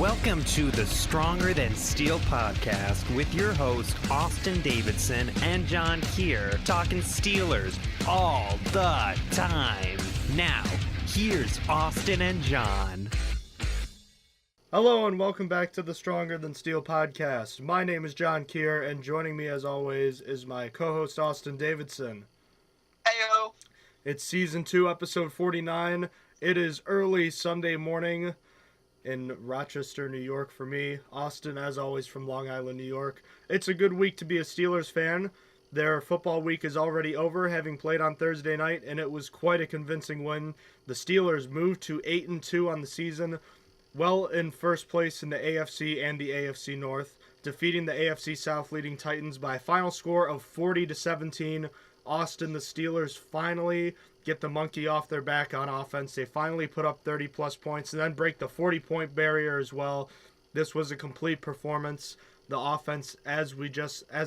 Welcome to the Stronger Than Steel podcast with your host, Austin Davidson and John Keir, talking Steelers all the time. Now, here's Austin and John. Hello and welcome back to the Stronger Than Steel podcast. My name is John Keir, and joining me as always is my co-host Austin Davidson. Heyo! It's Season 2, Episode 49. It is early Sunday morning in Rochester, New York for me. Austin, as always, from Long Island, New York. It's a good week to be a Steelers fan. Their football week is already over, having played on Thursday night, and it was quite a convincing win. The Steelers moved to 8-2 on the season, well in first place in the AFC and the AFC North, defeating the AFC South leading Titans by a final score of 40-17. Austin, the Steelers finally get the monkey off their back on offense. They finally put up 30-plus points and then break the 40-point barrier as well. This was a complete performance. The offense, as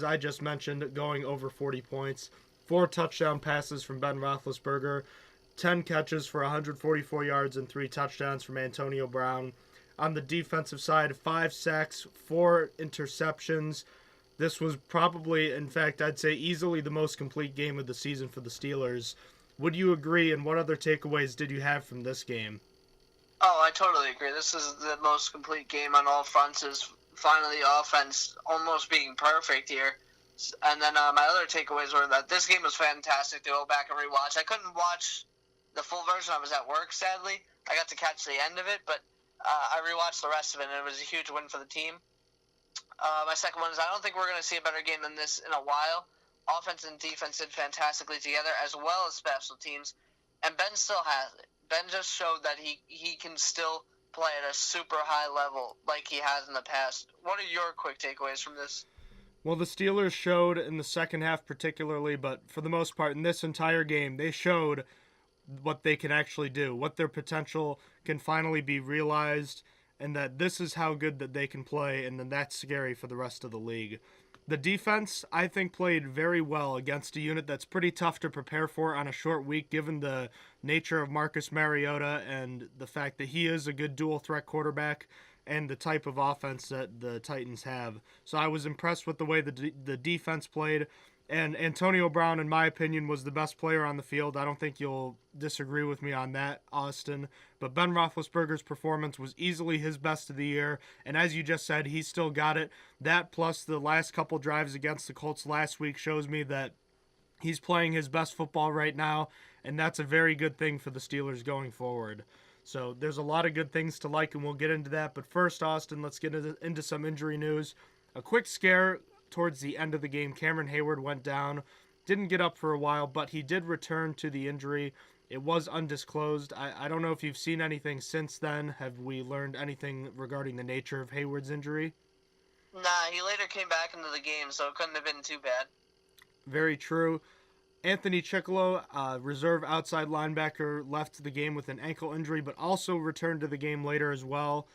I just mentioned, going over 40 points. 4 touchdown passes from Ben Roethlisberger. 10 catches for 144 yards and 3 touchdowns from Antonio Brown. On the defensive side, 5 sacks, 4 interceptions. This was probably, in fact, I'd say easily the most complete game of the season for the Steelers. Would you agree, and what other takeaways did you have from this game? Oh, I totally agree. This is the most complete game on all fronts, is finally the offense almost being perfect here. And then my other takeaways were that this game was fantastic to go back and rewatch. I couldn't watch the full version. I was at work, sadly. I got to catch the end of it, but I rewatched the rest of it, and it was a huge win for the team. My second one is I don't think we're going to see a better game than this in a while. Offense and defense did fantastically together, as well as special teams. And Ben still has it. Ben just showed that he can still play at a super high level like he has in the past. What are your quick takeaways from this? Well, the Steelers showed in the second half particularly, but for the most part in this entire game, they showed what they can actually do, what their potential can finally be realized, and that this is how good that they can play, and then that's scary for the rest of the league. The defense, I think, played very well against a unit that's pretty tough to prepare for on a short week, given the nature of Marcus Mariota and the fact that he is a good dual-threat quarterback and the type of offense that the Titans have. So I was impressed with the way the defense played. And Antonio Brown, in my opinion, was the best player on the field. I don't think you'll disagree with me on that, Austin. But Ben Roethlisberger's performance was easily his best of the year. And as you just said, he still got it. That plus the last couple drives against the Colts last week shows me that he's playing his best football right now. And that's a very good thing for the Steelers going forward. So there's a lot of good things to like, and we'll get into that. But first, Austin, let's get into some injury news. A quick scare towards the end of the game. Cameron Hayward went down, didn't get up for a while, but he did return to the injury. It was undisclosed. I don't know if you've seen anything since then. Have we learned anything regarding the nature of Hayward's injury? Nah, he later came back into the game, so it couldn't have been too bad. Very true. Anthony Chickillo, reserve outside linebacker, left the game with an ankle injury, but also returned to the game later as well.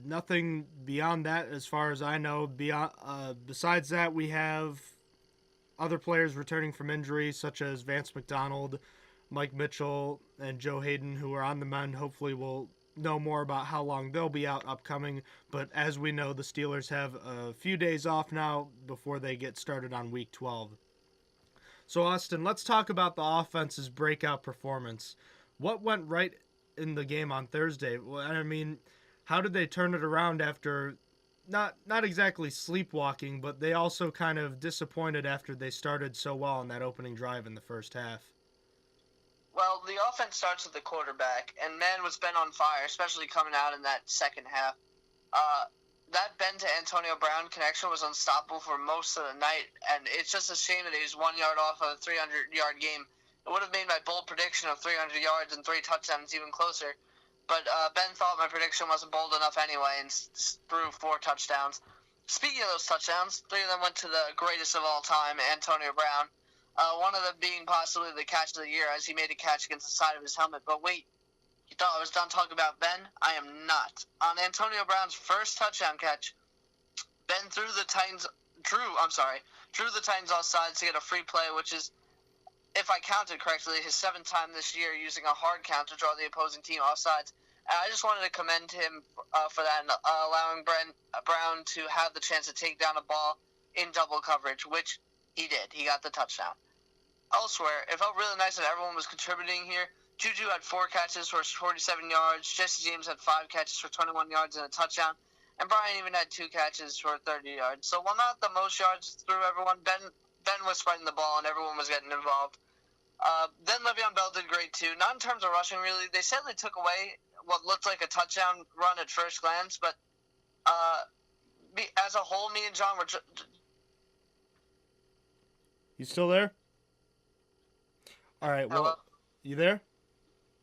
Nothing beyond that as far as I know. Besides that, we have other players returning from injury, such as Vance McDonald, Mike Mitchell, and Joe Hayden, who are on the mend. Hopefully we'll know more about how long they'll be out upcoming. But as we know, the Steelers have a few days off now before they get started on Week 12. So, Austin, let's talk about the offense's breakout performance. What went right in the game on Thursday? Well, I mean, how did they turn it around after not exactly sleepwalking, but they also kind of disappointed after they started so well on that opening drive in the first half? Well, the offense starts with the quarterback, and man, was Ben on fire, especially coming out in that second half. That Ben to Antonio Brown connection was unstoppable for most of the night, and it's just a shame that he was 1 yard off of a 300-yard game. It would have made my bold prediction of 300 yards and 3 touchdowns even closer. But Ben thought my prediction wasn't bold enough anyway and threw 4 touchdowns. Speaking of those touchdowns, 3 of them went to the greatest of all time, Antonio Brown. One of them being possibly the catch of the year, as he made a catch against the side of his helmet. But wait, you thought I was done talking about Ben? I am not. On Antonio Brown's first touchdown catch, Ben drew the Titans off sides to get a free play, which is, if I counted correctly, his 7th time this year using a hard count to draw the opposing team off sides. And I just wanted to commend him for that and allowing Brown to have the chance to take down a ball in double coverage, which he did. He got the touchdown. Elsewhere, it felt really nice that everyone was contributing here. Juju had 4 catches for 47 yards. Jesse James had 5 catches for 21 yards and a touchdown. And Brian even had 2 catches for 30 yards. So while not the most yards through everyone, Ben was spreading the ball and everyone was getting involved. Then Le'Veon Bell did great too. Not in terms of rushing, really. They sadly took away what looked like a touchdown run at first glance, but as a whole, me and John were... You still there? All right, well, Hello? You there?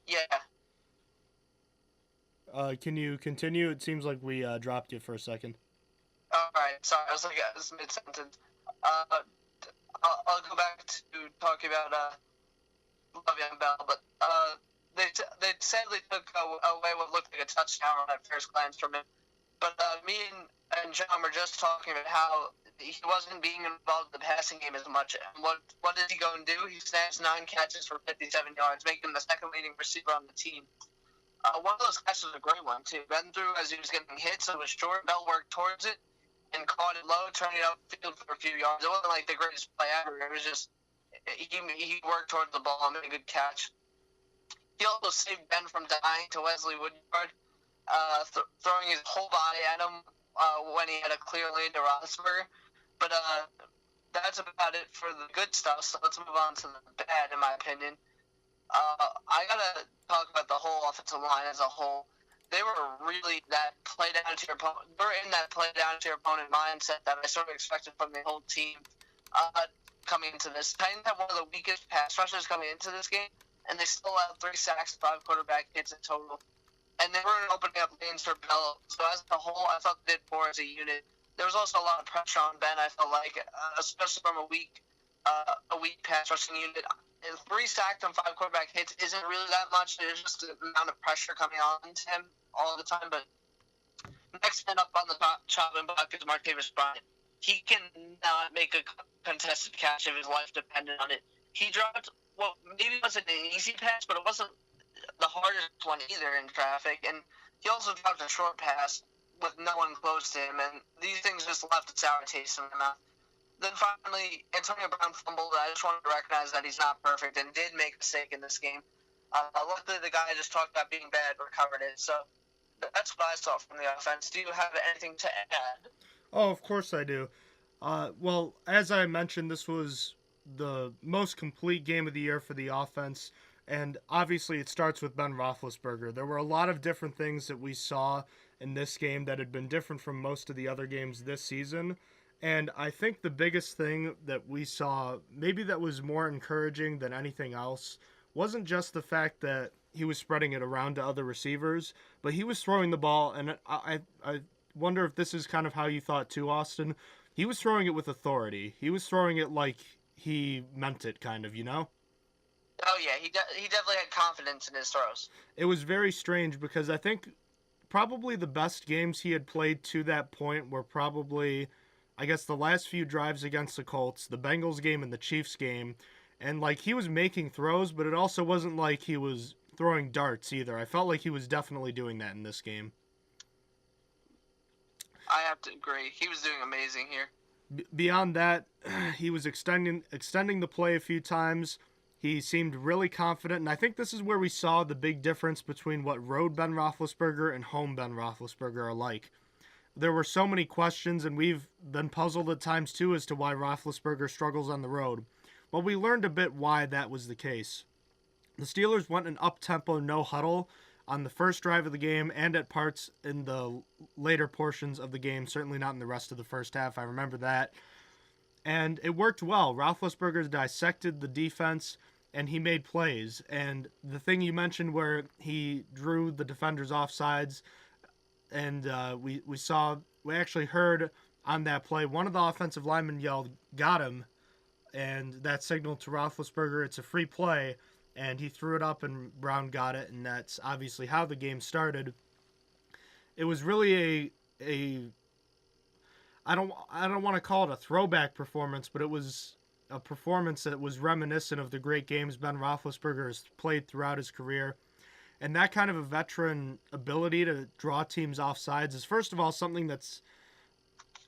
Yeah. Can you continue? It seems like we dropped you for a second. All right. Sorry, I was mid-sentence. I'll go back to talking about Le'Veon Bell, but they sadly took away what looked like a touchdown at first glance from him. But me and John were just talking about how he wasn't being involved in the passing game as much. And what did he go and do? He snatched 9 catches for 57 yards, making him the second leading receiver on the team. One of those catches was a great one, too. Ben threw as he was getting hit, so it was short. Bell worked towards it and caught it low, turning it upfield for a few yards. It wasn't like the greatest play ever. It was just he worked towards the ball and made a good catch. He also saved Ben from dying to Wesley Woodyard, throwing his whole body at him when he had a clear lead to Roethlisberger. But that's about it for the good stuff, so let's move on to the bad, in my opinion. I gotta talk about the whole offensive line as a whole. They were really that play down to your opponent. They were in that play down to your opponent mindset that I sort of expected from the whole team coming into this. Titans had one of the weakest pass rushers coming into this game, and they still had 3 sacks, 5 quarterback hits in total. And they weren't opening up lanes for Bell. So as a whole, I thought they did poor as a unit. There was also a lot of pressure on Ben, I felt like, especially from a weak pass rushing unit. 3 sacks and 5 quarterback hits isn't really that much. There's just the amount of pressure coming on to him all the time. But next man up on the chopping block is Martavis Bryant. He cannot make a contested catch if his life depended on it. He dropped what maybe wasn't an easy pass, but it wasn't the hardest one either in traffic. And he also dropped a short pass with no one close to him, and these things just left a sour taste in my mouth. Then finally, Antonio Brown fumbled. I just wanted to recognize that he's not perfect and did make a mistake in this game. Luckily, the guy I just talked about being bad recovered it. So that's what I saw from the offense. Do you have anything to add? Oh, of course I do. Well, as I mentioned, this was the most complete game of the year for the offense, and obviously it starts with Ben Roethlisberger. There were a lot of different things that we saw in this game that had been different from most of the other games this season. And I think the biggest thing that we saw, maybe that was more encouraging than anything else, wasn't just the fact that he was spreading it around to other receivers, but he was throwing the ball, and I wonder if this is kind of how you thought too, Austin. He was throwing it with authority. He was throwing it like he meant it, kind of, you know? Oh, yeah, he definitely had confidence in his throws. It was very strange because I think probably the best games he had played to that point were probably, I guess, the last few drives against the Colts, the Bengals game and the Chiefs game. And, like, he was making throws, but it also wasn't like he was throwing darts either. I felt like he was definitely doing that in this game. I have to agree. He was doing amazing here. Beyond that, he was extending the play a few times. He seemed really confident, and I think this is where we saw the big difference between what road Ben Roethlisberger and home Ben Roethlisberger are like. There were so many questions, and we've been puzzled at times too as to why Roethlisberger struggles on the road. Well, we learned a bit why that was the case. The Steelers went an up-tempo no-huddle on the first drive of the game and at parts in the later portions of the game, certainly not in the rest of the first half. I remember that. And it worked well. Roethlisberger dissected the defense, and he made plays. And the thing you mentioned where he drew the defenders offsides, and we actually heard on that play, one of the offensive linemen yelled, "Got him," and that signaled to Roethlisberger it's a free play, and he threw it up, and Brown got it, and that's obviously how the game started. It was really I don't want to call it a throwback performance, but it was a performance that was reminiscent of the great games Ben Roethlisberger has played throughout his career. And that kind of a veteran ability to draw teams off sides is, first of all, something that's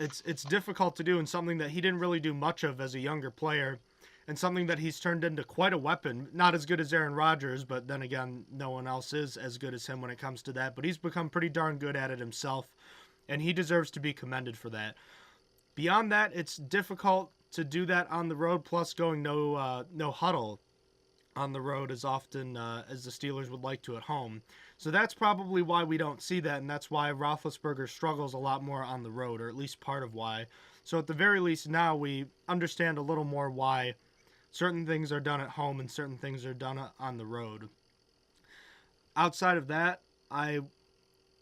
it's difficult to do, and something that he didn't really do much of as a younger player, and something that he's turned into quite a weapon. Not as good as Aaron Rodgers, but then again, no one else is as good as him when it comes to that. But he's become pretty darn good at it himself, and he deserves to be commended for that. Beyond that, it's difficult to do that on the road, plus going no huddle on the road as often as the Steelers would like to at home. So that's probably why we don't see that, and that's why Roethlisberger struggles a lot more on the road, or at least part of why. So at the very least now we understand a little more why certain things are done at home and certain things are done on the road. Outside of that,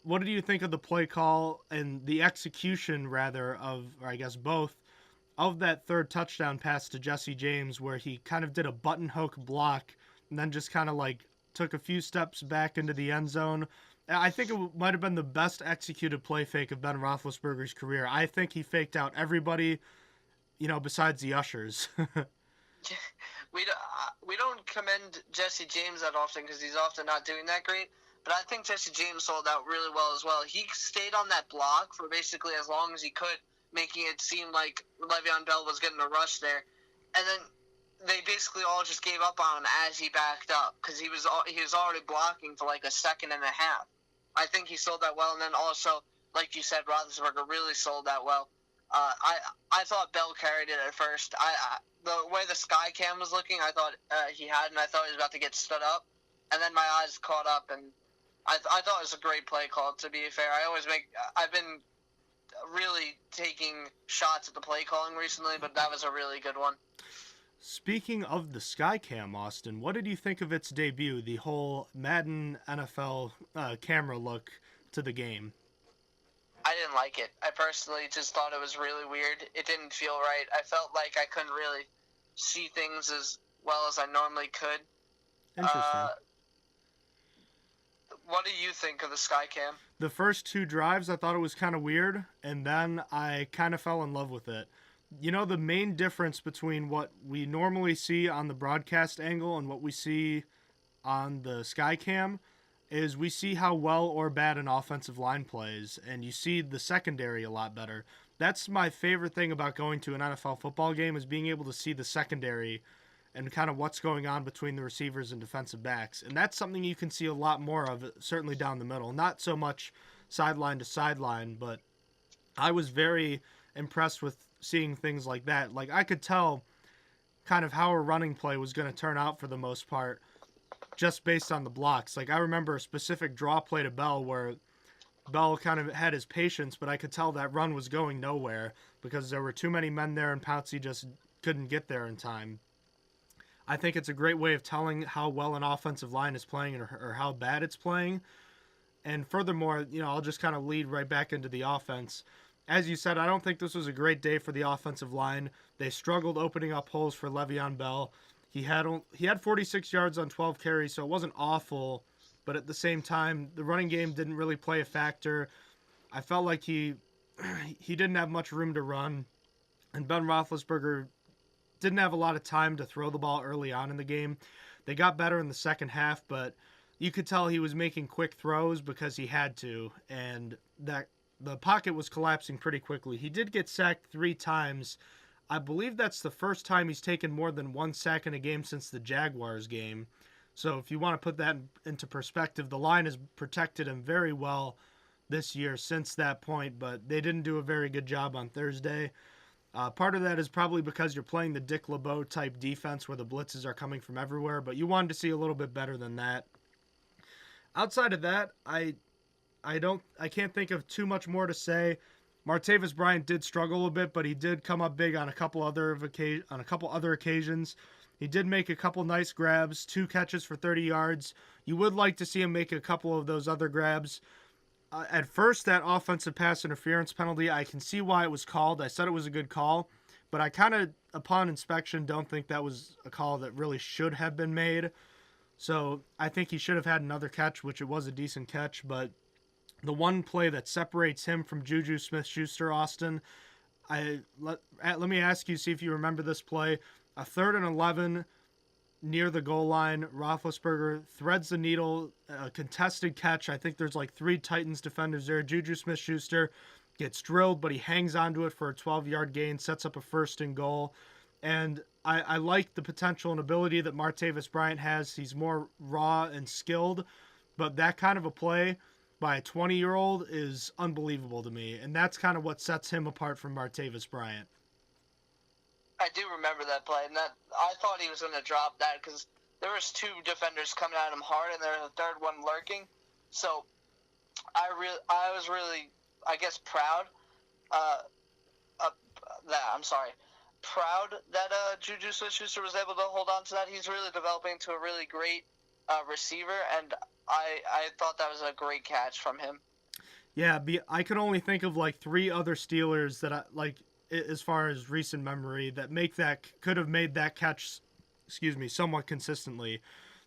what do you think of the play call and the execution, rather, of, or I guess both, of that third touchdown pass to Jesse James, where he kind of did a button hook block and then just kind of like took a few steps back into the end zone? I think it might have been the best executed play fake of Ben Roethlisberger's career. I think he faked out everybody, besides the ushers. We don't commend Jesse James that often because he's often not doing that great. But I think Jesse James sold out really well as well. He stayed on that block for basically as long as he could, making it seem like Le'Veon Bell was getting a rush there. And then they basically all just gave up on him as he backed up because he was already blocking for like a second and a half. I think he sold that well. And then also, like you said, Roethlisberger really sold that well. I thought Bell carried it at first. The way the sky cam was looking, I thought he had, and I thought he was about to get stood up. And then my eyes caught up, and I thought it was a great play call, to be fair. I've been really taking shots at the play calling recently, but that was a really good one. Speaking of the Skycam, Austin, what did you think of its debut, the whole Madden NFL camera look to the game? I didn't like it. I personally just thought it was really weird. It didn't feel right. I felt like I couldn't really see things as well as I normally could. Interesting. What do you think of the Skycam? The first two drives, I thought it was kind of weird, and then I kind of fell in love with it. The main difference between what we normally see on the broadcast angle and what we see on the Skycam is we see how well or bad an offensive line plays, and you see the secondary a lot better. That's my favorite thing about going to an NFL football game, is being able to see the secondary and kind of what's going on between the receivers and defensive backs. And that's something you can see a lot more of, certainly down the middle. Not so much sideline to sideline, but I was very impressed with seeing things like that. Like, I could tell kind of how a running play was going to turn out for the most part, just based on the blocks. Like, I remember a specific draw play to Bell where Bell kind of had his patience, but I could tell that run was going nowhere because there were too many men there and Pouncey just couldn't get there in time. I think it's a great way of telling how well an offensive line is playing or how bad it's playing. And furthermore, I'll just kind of lead right back into the offense. As you said, I don't think this was a great day for the offensive line. They struggled opening up holes for Le'Veon Bell. He had 46 yards on 12 carries, so it wasn't awful. But at the same time, the running game didn't really play a factor. I felt like he didn't have much room to run. And Ben Roethlisberger didn't have a lot of time to throw the ball early on in the game. They got better in the second half, but you could tell he was making quick throws because he had to, and that the pocket was collapsing pretty quickly. He did get sacked 3 times. I believe that's the first time he's taken more than 1 sack in a game since the Jaguars game. So if you want to put that into perspective, the line has protected him very well this year since that point, but they didn't do a very good job on Thursday. Part of that is probably because you're playing the Dick LeBeau type defense where the blitzes are coming from everywhere, but you wanted to see a little bit better than that. Outside of that, I can't think of too much more to say. Martavis Bryant did struggle a bit, but he did come up big on a couple other occasions. He did make a couple nice grabs, 2 catches for 30 yards. You would like to see him make a couple of those other grabs. At first, that offensive pass interference penalty, I can see why it was called. I said it was a good call, but I kind of, upon inspection, don't think that was a call that really should have been made. So I think he should have had another catch, which it was a decent catch, but the one play that separates him from Juju Smith-Schuster, Austin, let me ask you, see if you remember this play. A 3rd and 11, near the goal line. Roethlisberger threads the needle, contested catch. I think there's like 3 Titans defenders there. Juju Smith-Schuster gets drilled, but he hangs onto it for a 12-yard gain, sets up a 1st and goal. And I like the potential and ability that Martavis Bryant has. He's more raw and skilled, but that kind of a play by a 20-year-old is unbelievable to me. And that's kind of what sets him apart from Martavis Bryant. I do remember that play, and that I thought he was going to drop that because there was 2 defenders coming at him hard, and there's a 3rd one lurking. So I was really, I guess, proud. Proud that Juju Smith-Schuster was able to hold on to that. He's really developing into a really great receiver, and I thought that was a great catch from him. Yeah, I could only think of like 3 other Steelers that I like, as far as recent memory, that could have made that catch, somewhat consistently.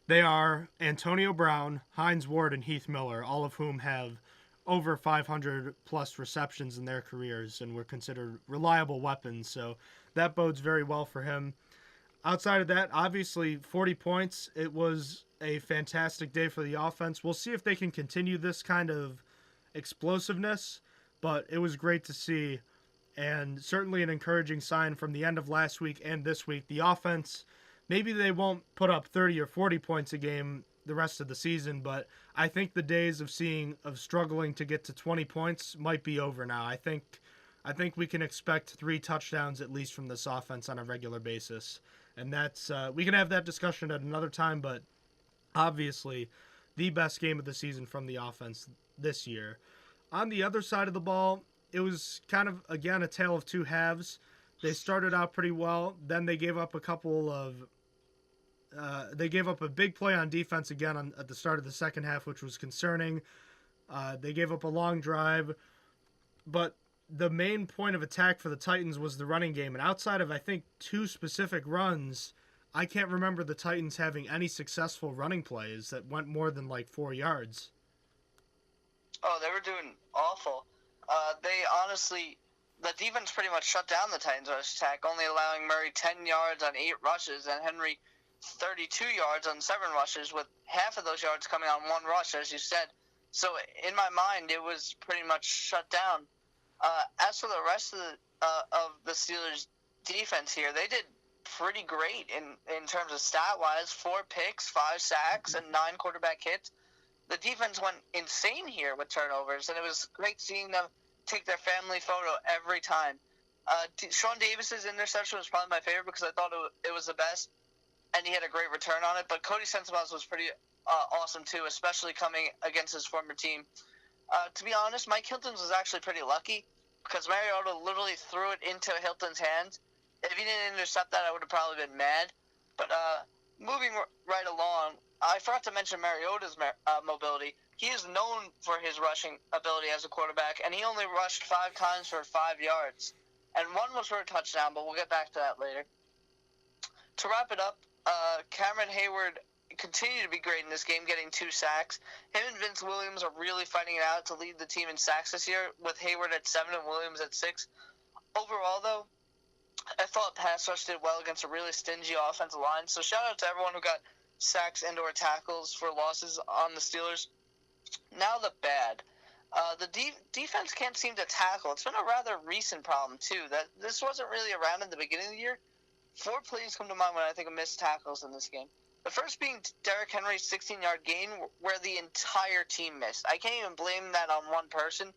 They are Antonio Brown, Hines Ward, and Heath Miller, all of whom have over 500 plus receptions in their careers and were considered reliable weapons. So that bodes very well for him. Outside of that, obviously 40 points. It was a fantastic day for the offense. We'll see if they can continue this kind of explosiveness, but it was great to see. And certainly an encouraging sign from the end of last week and this week. The offense, maybe they won't put up 30 or 40 points a game the rest of the season, but I think the days of struggling to get to 20 points might be over now. I think we can expect 3 touchdowns at least from this offense on a regular basis. And that's we can have that discussion at another time, but obviously the best game of the season from the offense this year. On the other side of the ball, it was kind of, again, a tale of 2 halves. They started out pretty well. Then they gave up they gave up a big play on defense again at the start of the second half, which was concerning. They gave up a long drive. But the main point of attack for the Titans was the running game. And outside of, I think, 2 specific runs, I can't remember the Titans having any successful running plays that went more than like 4 yards. Oh, they were doing awful. The defense pretty much shut down the Titans' rush attack, only allowing Murray 10 yards on 8 rushes and Henry 32 yards on 7 rushes, with half of those yards coming on 1 rush, as you said. So in my mind, it was pretty much shut down. As for the rest of the Steelers' defense here, they did pretty great in terms of stat-wise. 4 picks, 5 sacks, and 9 quarterback hits. The defense went insane here with turnovers, and it was great seeing them take their family photo every time. Sean Davis's interception was probably my favorite because I thought it was the best, and he had a great return on it. But Cody Sensabaugh was pretty awesome too, especially coming against his former team. To be honest, Mike Hilton's was actually pretty lucky because Mariota literally threw it into Hilton's hands. If he didn't intercept that, I would have probably been mad. But moving right along, I forgot to mention Mariota's mobility. He is known for his rushing ability as a quarterback, and he only rushed 5 times for 5 yards. And 1 was for a touchdown, but we'll get back to that later. To wrap it up, Cameron Hayward continued to be great in this game, getting 2 sacks. Him and Vince Williams are really fighting it out to lead the team in sacks this year, with Hayward at 7 and Williams at 6. Overall, though, I thought pass rush did well against a really stingy offensive line. So shout out to everyone who got sacks and/or tackles for losses on the Steelers. Now the bad. The defense can't seem to tackle. It's been a rather recent problem, too. That this wasn't really around in the beginning of the year. 4 plays come to mind when I think of missed tackles in this game. The first being Derrick Henry's 16-yard gain, where the entire team missed. I can't even blame that on one person.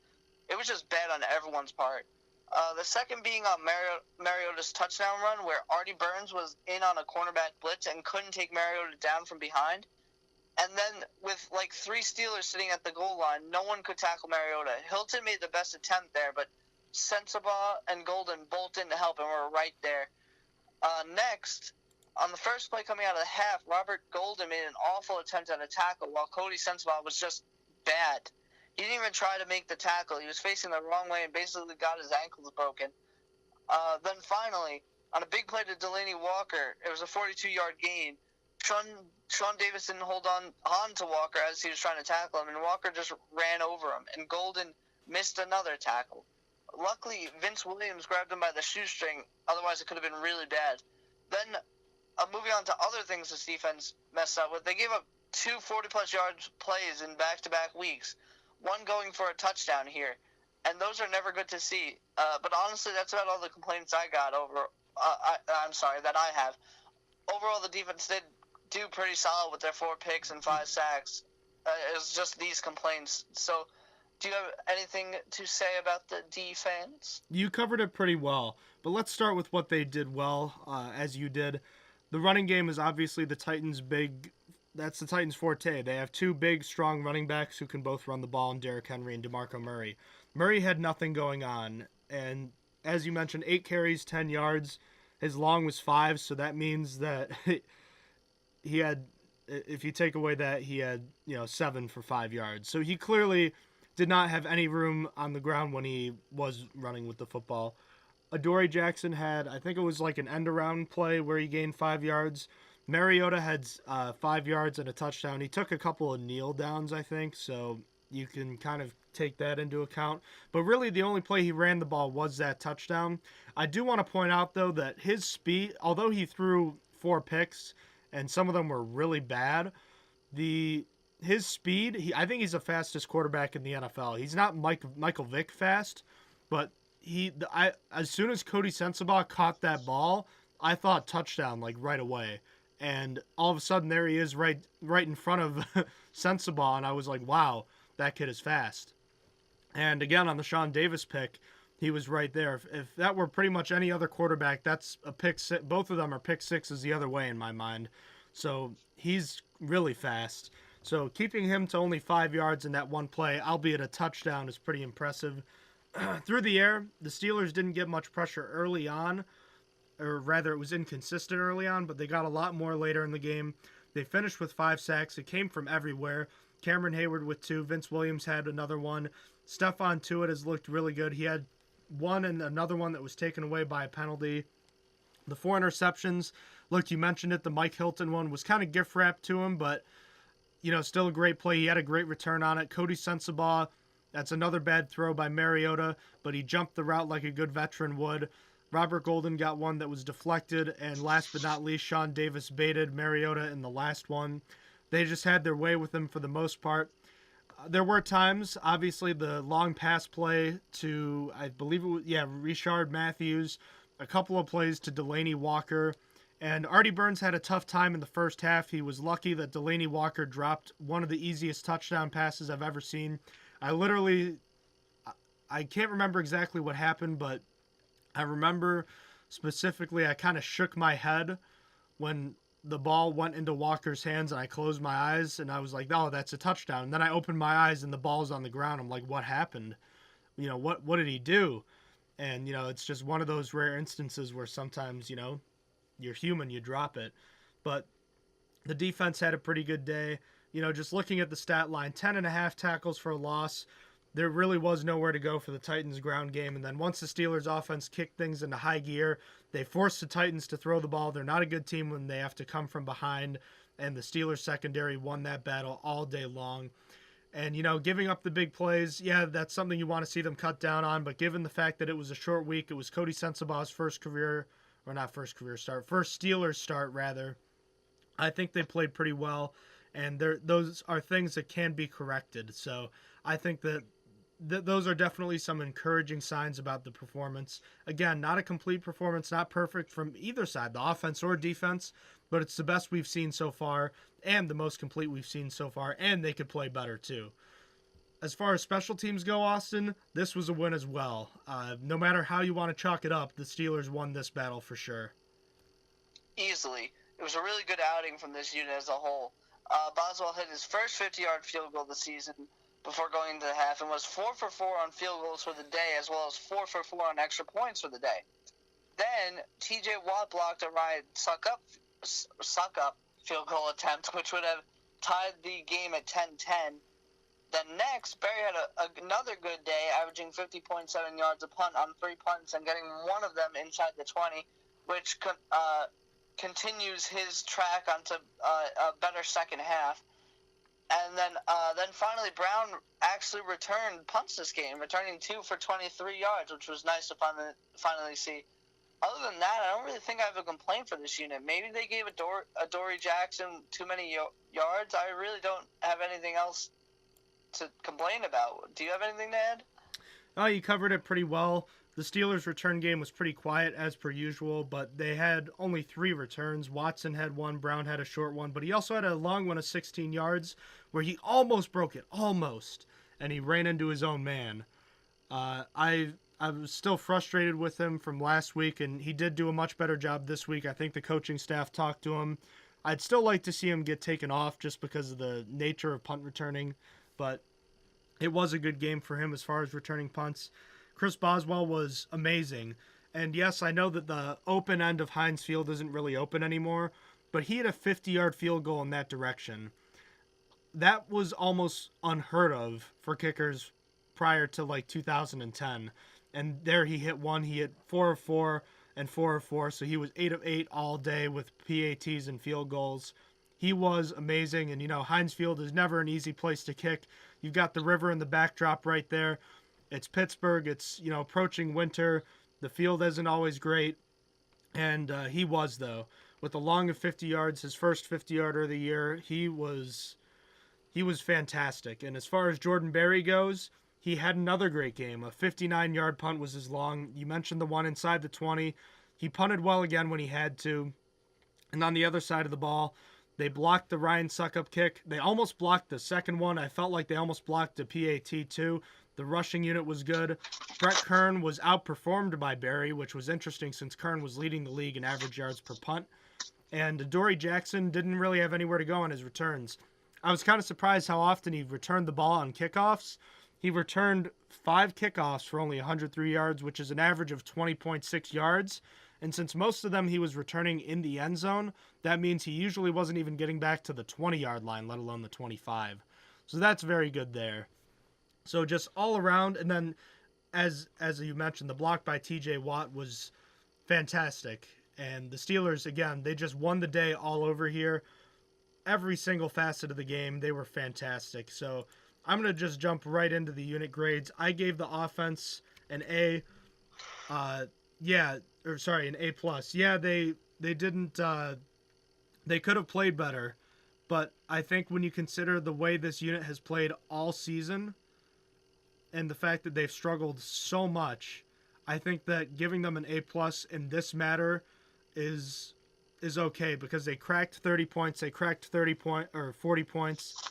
It was just bad on everyone's part. The second being on Mariota's touchdown run, where Artie Burns was in on a cornerback blitz and couldn't take Mariota down from behind. And then with like 3 Steelers sitting at the goal line, no one could tackle Mariota. Hilton made the best attempt there, but Sensabaugh and Golden both in to help and were right there. Next, on the first play coming out of the half, Robert Golden made an awful attempt at a tackle while Cody Sensabaugh was just bad. He didn't even try to make the tackle. He was facing the wrong way and basically got his ankles broken. Then finally, on a big play to Delaney Walker, it was a 42-yard gain. Sean Davis didn't hold on to Walker as he was trying to tackle him, and Walker just ran over him, and Golden missed another tackle. Luckily, Vince Williams grabbed him by the shoestring, otherwise it could have been really bad. Then moving on to other things this defense messed up with, they gave up 2 40-plus yards plays in back-to-back weeks, one going for a touchdown here, and those are never good to see. But honestly, that's about all the complaints I got that I have. Overall, the defense did do pretty solid with their 4 picks and 5 sacks. It was just these complaints. So, do you have anything to say about the defense? You covered it pretty well, but let's start with what they did well, as you did. The running game is obviously the Titans' that's the Titans' forte. They have 2 big, strong running backs who can both run the ball, in Derrick Henry and DeMarco Murray. Murray had nothing going on, and as you mentioned, 8 carries, 10 yards. His long was 5, so that means that he had, if you take away that, he had 7 for 5 yards. So he clearly did not have any room on the ground when he was running with the football. Adoree Jackson had, I think it was like an end-around play where he gained 5 yards. Mariota had 5 yards and a touchdown. He took a couple of kneel downs, I think, so you can kind of take that into account. But really, the only play he ran the ball was that touchdown. I do want to point out, though, that his speed, although he threw 4 picks, and some of them were really bad, his speed, I think he's the fastest quarterback in the NFL. He's not Michael Vick fast, but as soon as Cody Sensabaugh caught that ball, I thought touchdown like right away. And all of a sudden, there he is right in front of Sensabaugh, and I was like, wow, that kid is fast. And again, on the Sean Davis pick, he was right there. If that were pretty much any other quarterback, that's a pick six. Both of them are pick sixes the other way in my mind. So he's really fast. So keeping him to only 5 yards in that one play, albeit a touchdown, is pretty impressive. Through the air, the Steelers didn't get much pressure early on, or rather it was inconsistent early on, but they got a lot more later in the game. They finished with 5 sacks. It came from everywhere. Cameron Hayward with 2. Vince Williams had another one. Stephon Tuitt has looked really good. He had one and another one that was taken away by a penalty. The 4 interceptions, look, you mentioned it, the Mike Hilton one was kind of gift wrapped to him, but still a great play. He had a great return on it. Cody Sensabaugh, that's another bad throw by Mariota, but he jumped the route like a good veteran would. Robert Golden got one that was deflected, and last but not least, Sean Davis baited Mariota in the last one. They just had their way with him for the most part. There were times, obviously, the long pass play to, I believe it was, Richard Matthews, a couple of plays to Delanie Walker, and Artie Burns had a tough time in the first half. He was lucky that Delanie Walker dropped one of the easiest touchdown passes I've ever seen. I can't remember exactly what happened, but I remember specifically I kind of shook my head when the ball went into Walker's hands and I closed my eyes and I was like, oh, that's a touchdown. And then I opened my eyes and the ball's on the ground. I'm like, what happened? What did he do? And, it's just one of those rare instances where sometimes, you're human, you drop it. But the defense had a pretty good day. Just looking at the stat line, 10.5 tackles for a loss. There really was nowhere to go for the Titans' ground game. And then once the Steelers' offense kicked things into high gear, they forced the Titans to throw the ball. They're not a good team when they have to come from behind. And the Steelers' secondary won that battle all day long. And, giving up the big plays, that's something you want to see them cut down on. But given the fact that it was a short week, it was Cody Sensabaugh's first Steelers start, rather. I think they played pretty well. And those are things that can be corrected. So I think that those are definitely some encouraging signs about the performance. Again, not a complete performance, not perfect from either side, the offense or defense, but it's the best we've seen so far and the most complete we've seen so far, and they could play better too. As far as special teams go, Austin, this was a win as well. No matter how you want to chalk it up, the Steelers won this battle for sure. Easily. It was a really good outing from this unit as a whole. Boswell hit his first 50-yard field goal of the season before going into the half and was 4 for 4 on field goals for the day, as well as 4 for 4 on extra points for the day. Then T.J. Watt blocked a Ryan suck up field goal attempt, which would have tied the game at 10-10. Then next, Barry had another good day, averaging 50.7 yards a punt on 3 punts and getting one of them inside the 20, which continues his track onto a better second half. And then finally, Brown actually returned punts this game, returning 2 for 23 yards, which was nice to finally see. Other than that, I don't really think I have a complaint for this unit. Maybe they gave Adoree Jackson too many yards. I really don't have anything else to complain about. Do you have anything to add? Oh, you covered it pretty well. The Steelers' return game was pretty quiet as per usual, but they had only 3 returns. Watson had one, Brown had a short one, but he also had a long one of 16 yards where he almost broke it, and he ran into his own man. I was still frustrated with him from last week, and he did do a much better job this week. I think the coaching staff talked to him. I'd still like to see him get taken off just because of the nature of punt returning, but it was a good game for him as far as returning punts. Chris Boswell was amazing, and yes, I know that the open end of Heinz Field isn't really open anymore, but he had a 50-yard field goal in that direction. That was almost unheard of for kickers prior to like 2010. And there he hit one. He hit 4 of 4 and 4 of 4. So he was 8 of 8 all day with PATs and field goals. He was amazing. And, Heinz Field is never an easy place to kick. You've got the river in the backdrop right there. It's Pittsburgh. It's, approaching winter. The field isn't always great. And he was, though. With a long of 50 yards, his first 50-yarder of the year, he was fantastic. And as far as Jordan Berry goes, he had another great game. A 59-yard punt was his long. You mentioned the one inside the 20. He punted well again when he had to. And on the other side of the ball, they blocked the Ryan Suckup kick. They almost blocked the second one. I felt like they almost blocked the PAT too. The rushing unit was good. Brett Kern was outperformed by Berry, which was interesting since Kern was leading the league in average yards per punt. And Adoree Jackson didn't really have anywhere to go on his returns. I was kind of surprised how often he returned the ball on kickoffs. He returned 5 kickoffs for only 103 yards, which is an average of 20.6 yards. And since most of them he was returning in the end zone, that means he usually wasn't even getting back to the 20-yard line, let alone the 25. So that's very good there. So just all around, and then as you mentioned, the block by TJ Watt was fantastic. And the Steelers, again, they just won the day all over here. Every single facet of the game, they were fantastic. So I'm going to just jump right into the unit grades. I gave the offense an A. An A+. Yeah, they didn't, they could have played better. But I think when you consider the way this unit has played all season and the fact that they've struggled so much, I think that giving them an A+ in this matter is okay because they cracked 30 points. They cracked 40 points.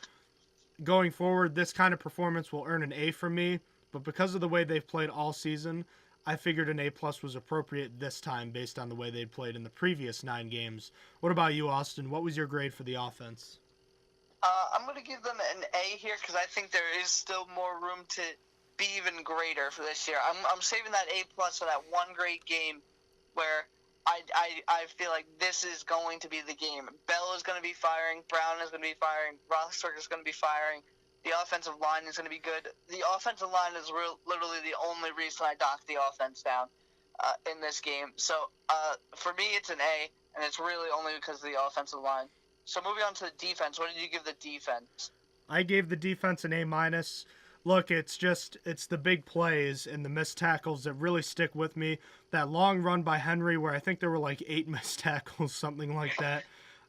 Going forward, this kind of performance will earn an A from me, but because of the way they've played all season, I figured an A+ was appropriate this time based on the way they'd played in the previous 9 games. What about you, Austin? What was your grade for the offense? I'm going to give them an A here because I think there is still more room to be even greater for this year. I'm saving that A+ for that one great game where I feel like this is going to be the game. Bell is going to be firing. Brown is going to be firing. Roethlisberger is going to be firing. The offensive line is going to be good. The offensive line is literally the only reason I docked the offense down in this game. So for me, it's an A, and it's really only because of the offensive line. So moving on to the defense, what did you give the defense? I gave the defense an A-. Look, it's the big plays and the missed tackles that really stick with me. That long run by Henry where I think there were like 8 missed tackles, something like that.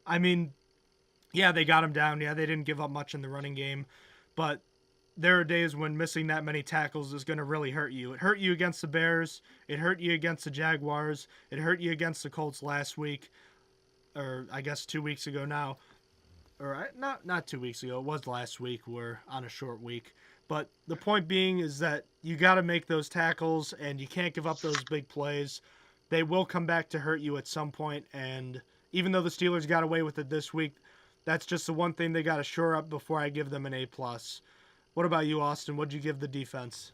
I mean, yeah, they got him down. Yeah, they didn't give up much in the running game. But there are days when missing that many tackles is going to really hurt you. It hurt you against the Bears. It hurt you against the Jaguars. It hurt you against the Colts last week. Or I guess 2 weeks ago now. Or not 2 weeks ago. It was last week. We're on a short week. But the point being is that you got to make those tackles and you can't give up those big plays. They will come back to hurt you at some point. And even though the Steelers got away with it this week, that's just the one thing they got to shore up before I give them an A+. What about you, Austin? What'd you give the defense?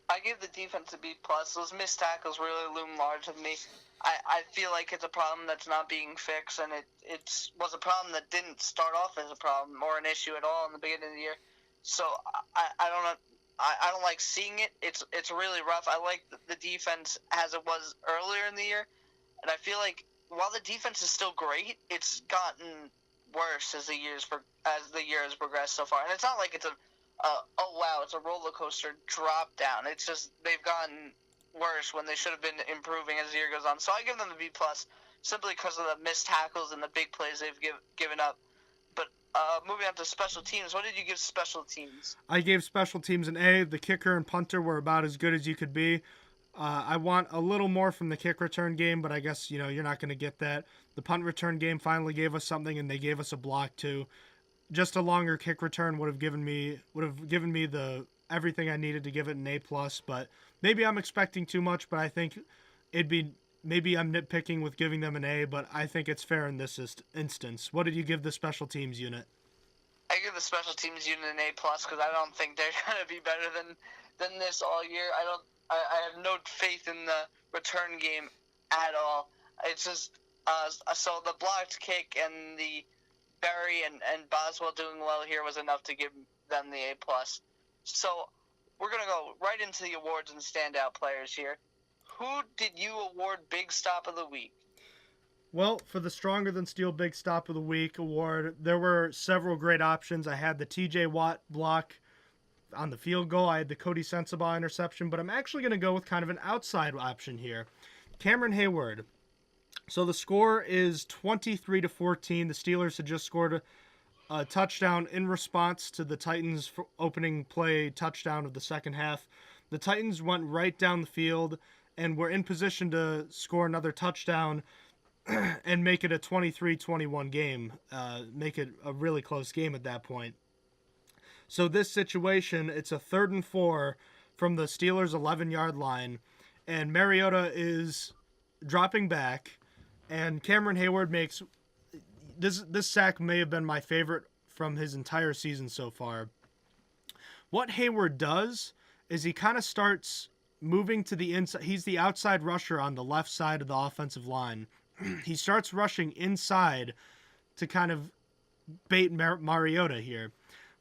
I give the defense a B+. Those missed tackles really loom large with me. I feel like it's a problem that's not being fixed, and it was a problem that didn't start off as a problem or an issue at all in the beginning of the year. So I don't know. I don't like seeing it. It's really rough. I like the defense as it was earlier in the year, and I feel like while the defense is still great, it's gotten worse as the year has progressed so far. And it's not like it's it's a roller coaster drop down. It's just they've gotten worse when they should have been improving as the year goes on. So I give them a B+, simply because of the missed tackles and the big plays they've given up. But moving on to special teams, what did you give special teams? I gave special teams an A. The kicker and punter were about as good as you could be. I want a little more from the kick return game, but I guess you're not going to get that. The punt return game finally gave us something, and they gave us a block too. Just a longer kick return would have given me the everything I needed to give it an A+. But maybe I'm expecting too much. But I think maybe I'm nitpicking with giving them an A. But I think it's fair in this instance. What did you give the special teams unit? I give the special teams unit an A+ because I don't think they're going to be better than this all year. I have no faith in the return game at all. It's just so the blocked kick and the Berry and Boswell doing well here was enough to give them the A+. So we're going to go right into the awards and standout players here. Who did you award Big Stop of the Week? Well, for the Stronger Than Steel Big Stop of the Week award, there were several great options. I had the TJ Watt block on the field goal. I had the Cody Sensabaugh interception, but I'm actually going to go with kind of an outside option here. Cameron Hayward. So the score is 23-14. The Steelers had just scored a touchdown in response to the Titans' opening play touchdown of the second half. The Titans went right down the field and were in position to score another touchdown and make it a 23-21 game, make it a really close game at that point. So this situation, it's a 3rd and 4 from the Steelers' 11-yard line, and Mariota is dropping back, and Cameron Hayward makes this sack may have been my favorite from his entire season so far. What Hayward does is he kind of starts moving to the inside. He's the outside rusher on the left side of the offensive line. He starts rushing inside to kind of bait Mariota here.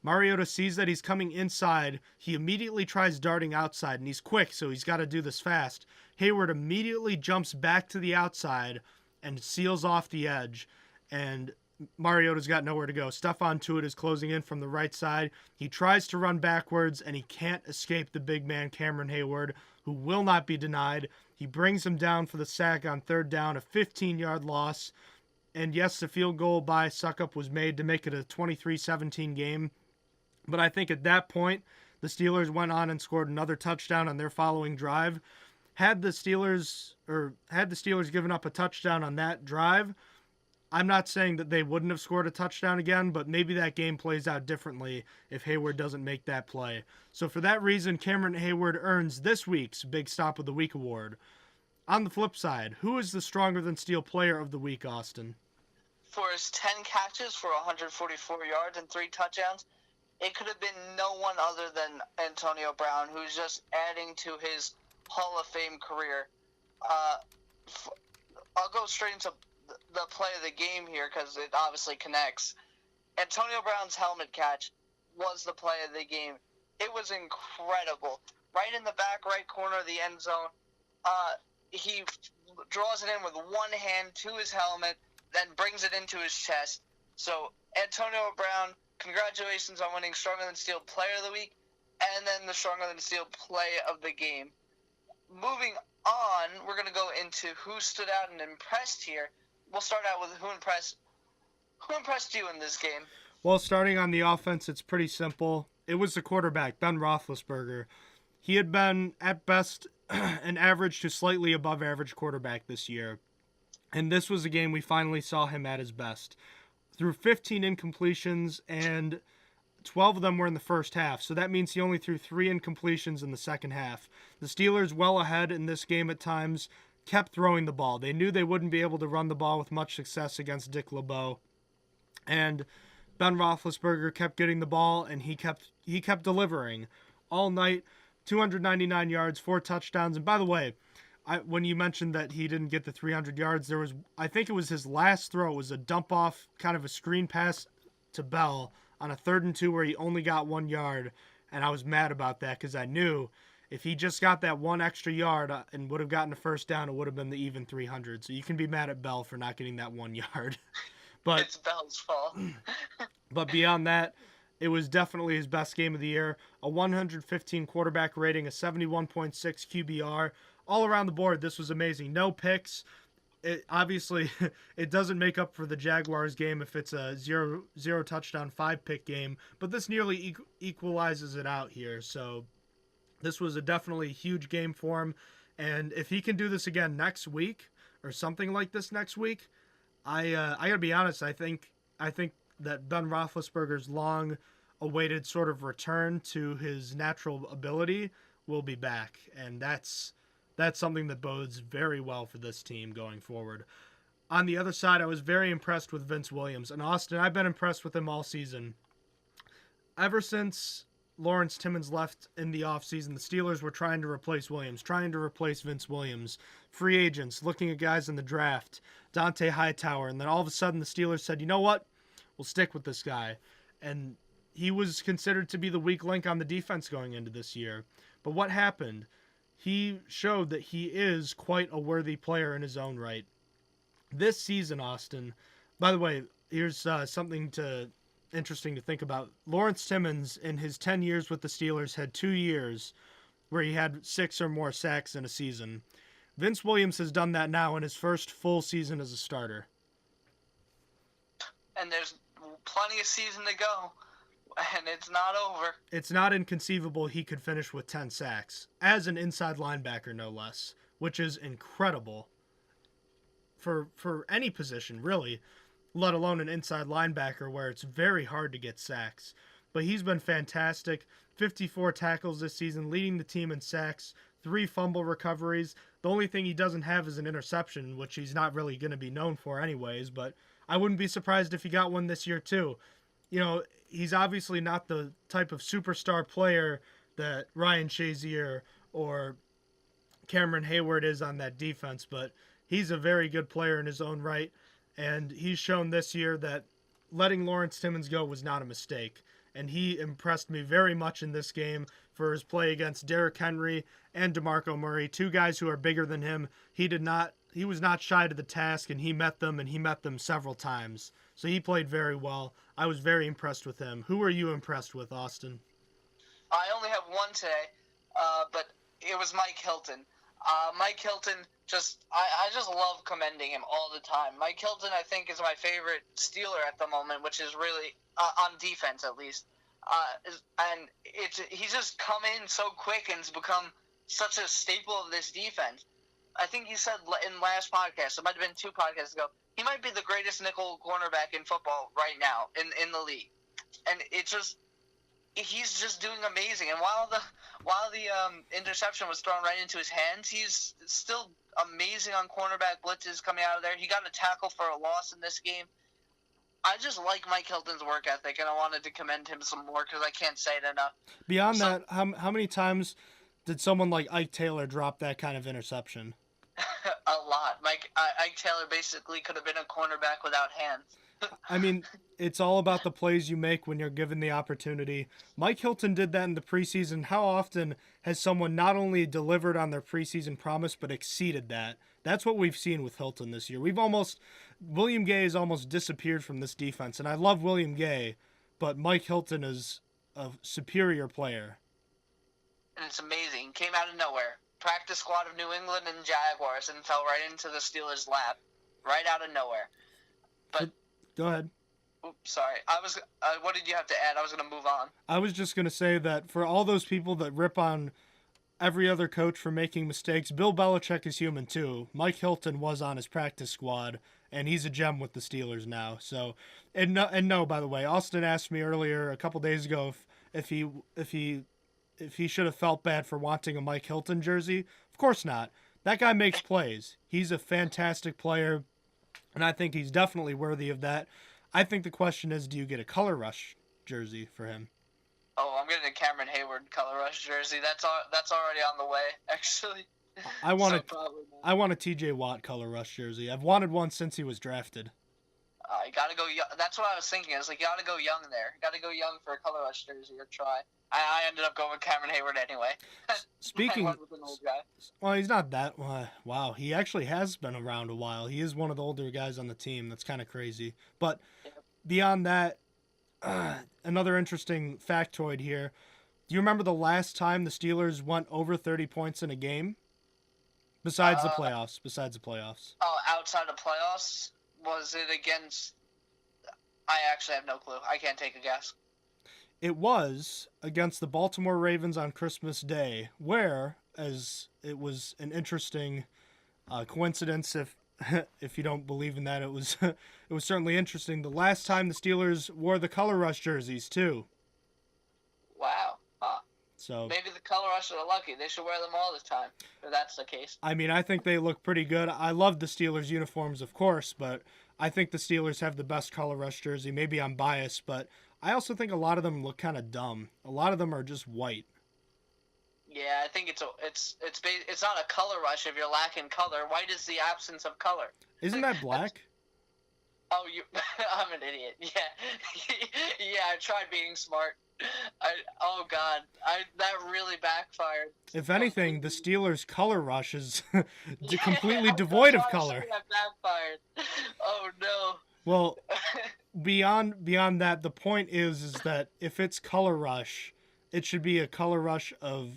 Mariota sees that he's coming inside. He immediately tries darting outside, and he's quick, so he's got to do this fast. Hayward immediately jumps back to the outside and seals off the edge, and Mariota's got nowhere to go. Stephon Tuitt is closing in from the right side. He tries to run backwards, and he can't escape the big man Cameron Hayward, who will not be denied. He brings him down for the sack on 3rd down, a 15-yard loss. And yes, the field goal by Suckup was made to make it a 23-17 game. But I think at that point, the Steelers went on and scored another touchdown on their following drive. Had the Steelers given up a touchdown on that drive, I'm not saying that they wouldn't have scored a touchdown again, but maybe that game plays out differently if Hayward doesn't make that play. So for that reason, Cameron Hayward earns this week's Big Stop of the Week award. On the flip side, who is the Stronger Than Steel Player of the Week, Austin? For his 10 catches for 144 yards and 3 touchdowns, it could have been no one other than Antonio Brown, who's just adding to his Hall of Fame career. I'll go straight into the play of the game here because it obviously connects. Antonio Brown's helmet catch was the play of the game. It was incredible. Right in the back right corner of the end zone, he draws it in with one hand to his helmet, then brings it into his chest. So Antonio Brown, congratulations on winning Stronger Than Steel Player of the Week, and then the Stronger Than Steel Play of the Game. Moving on, we're going to go into who stood out and impressed here. We'll start out with who impressed you in this game. Well, starting on the offense, it's pretty simple. It was the quarterback, Ben Roethlisberger. He had been, at best, an average to slightly above average quarterback this year. And this was a game we finally saw him at his best. Threw 15 incompletions, and 12 of them were in the first half. So that means he only threw 3 incompletions in the second half. The Steelers, well ahead in this game at times, kept throwing the ball. They knew they wouldn't be able to run the ball with much success against Dick LeBeau. And Ben Roethlisberger kept getting the ball, and he kept delivering all night. 299 yards, 4 touchdowns. And by the way, when you mentioned that he didn't get the 300 yards, I think it was his last throw. It was a dump off, kind of a screen pass to Bell on a 3rd and 2 where he only got 1 yard. And I was mad about that because I knew if he just got that 1 extra yard and would have gotten a first down, it would have been the even 300. So you can be mad at Bell for not getting that 1 yard. But it's Bell's fault. But beyond that, it was definitely his best game of the year. A 115 quarterback rating, a 71.6 QBR, all around the board, this was amazing. No picks. Obviously, it doesn't make up for the Jaguars game if it's a zero touchdown, 5-pick game, but this nearly equalizes it out here. So this was a definitely huge game for him. And if he can do this again next week or something like this next week, I gotta be honest. I think that Ben Roethlisberger's long-awaited sort of return to his natural ability will be back, and that's something that bodes very well for this team going forward. On the other side, I was very impressed with Vince Williams. And Austin, I've been impressed with him all season. Ever since Lawrence Timmons left in the offseason, the Steelers were trying to replace Williams, trying to replace Vince Williams. Free agents, looking at guys in the draft, Dante Hightower. And then all of a sudden the Steelers said, you know what? We'll stick with this guy. And he was considered to be the weak link on the defense going into this year. But what happened? He showed that he is quite a worthy player in his own right. This season, Austin, by the way, here's something interesting to think about. Lawrence Timmons, in his 10 years with the Steelers, had 2 years where he had 6 or more sacks in a season. Vince Williams has done that now in his first full season as a starter. And there's plenty of season to go, and it's not over. It's not inconceivable he could finish with 10 sacks, as an inside linebacker no less, which is incredible for any position, really, let alone an inside linebacker where it's very hard to get sacks. But he's been fantastic. 54 tackles this season, leading the team in sacks, 3 fumble recoveries. The only thing he doesn't have is an interception, which he's not really going to be known for anyways, but I wouldn't be surprised if he got one this year too. You know, he's obviously not the type of superstar player that Ryan Shazier or Cameron Hayward is on that defense, but he's a very good player in his own right, and he's shown this year that letting Lawrence Timmons go was not a mistake, and he impressed me very much in this game for his play against Derrick Henry and DeMarco Murray, 2 guys who are bigger than him. He was not shy to the task, and he met them several times. So he played very well. I was very impressed with him. Who were you impressed with, Austin? I only have one today, but it was Mike Hilton. Mike Hilton, I just love commending him all the time. Mike Hilton, I think, is my favorite Steeler at the moment, which is really, on defense at least. And he's just come in so quick and has become such a staple of this defense. I think he said in last podcast, it might have been 2 podcasts ago, he might be the greatest nickel cornerback in football right now in the league. And he's just doing amazing. And while the interception was thrown right into his hands, he's still amazing on cornerback blitzes coming out of there. He got a tackle for a loss in this game. I just like Mike Hilton's work ethic, and I wanted to commend him some more because I can't say it enough. Beyond that, how many times did someone like Ike Taylor drop that kind of interception? A lot. Ike Taylor basically could have been a cornerback without hands. I mean, it's all about the plays you make when you're given the opportunity. Mike Hilton did that in the preseason. How often has someone not only delivered on their preseason promise, but exceeded that? That's what we've seen with Hilton this year. William Gay has almost disappeared from this defense, and I love William Gay, but Mike Hilton is a superior player. And it's amazing. Came out of nowhere. Practice squad of New England and Jaguars and fell right into the Steelers' lap. Right out of nowhere. But go ahead. Oops, sorry. What did you have to add? I was going to move on. I was just going to say that for all those people that rip on every other coach for making mistakes, Bill Belichick is human too. Mike Hilton was on his practice squad, and he's a gem with the Steelers now. So, and no, by the way, Austin asked me earlier a couple days ago if he should have felt bad for wanting a Mike Hilton jersey. Of course not. That guy makes plays. He's a fantastic player, and I think he's definitely worthy of that. I think the question is, do you get a Color Rush jersey for him? Oh, I'm getting a Cameron Hayward Color Rush jersey. That's already on the way, actually. I want a TJ Watt Color Rush jersey. I've wanted one since he was drafted. You gotta go young. That's what I was thinking. I was like, you gotta go young there. You gotta go young for a Color Rush jersey or try. I ended up going with Cameron Hayward anyway. Speaking, I went with an old guy. Well, he's not that. Wow, he actually has been around a while. He is one of the older guys on the team. That's kind of crazy. But beyond that, another interesting factoid here. Do you remember the last time the Steelers went over 30 points in a game? Besides the playoffs. Oh, outside of playoffs, was it against? I actually have no clue. I can't take a guess. It was against the Baltimore Ravens on Christmas Day, where, as it was an interesting coincidence, if you don't believe in that, it was it was certainly interesting. The last time the Steelers wore the color rush jerseys too. Wow. Huh. So maybe the color rush are lucky. They should wear them all the time, if that's the case. I mean, I think they look pretty good. I love the Steelers uniforms, of course, but I think the Steelers have the best color rush jersey. Maybe I'm biased, but I also think a lot of them look kind of dumb. A lot of them are just white. Yeah, I think it's not a color rush if you're lacking color. White is the absence of color. Isn't that black? Oh, I'm an idiot. Yeah, yeah. I tried being smart. Oh God, that really backfired. If anything, the Steelers' color rush is completely devoid of color. That backfired. Oh no. Well, beyond that, the point is that if it's color rush, it should be a color rush of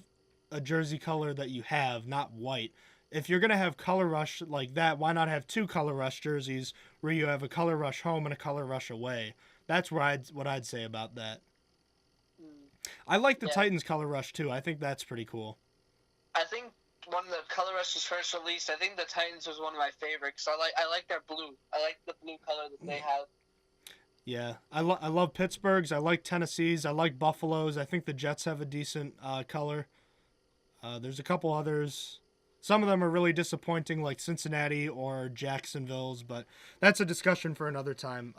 a jersey color that you have, not white. If you're going to have color rush like that, why not have two color rush jerseys where you have a color rush home and a color rush away? That's what I'd say about that. I like the Titans color rush too. I think that's pretty cool. I think when the color rush was first released, I think the Titans was one of my favorites. I like their blue. I like the blue color that they have. Yeah, I love Pittsburgh's. I like Tennessee's. I like Buffalo's. I think the Jets have a decent color. There's a couple others. Some of them are really disappointing, like Cincinnati or Jacksonville's, but that's a discussion for another time.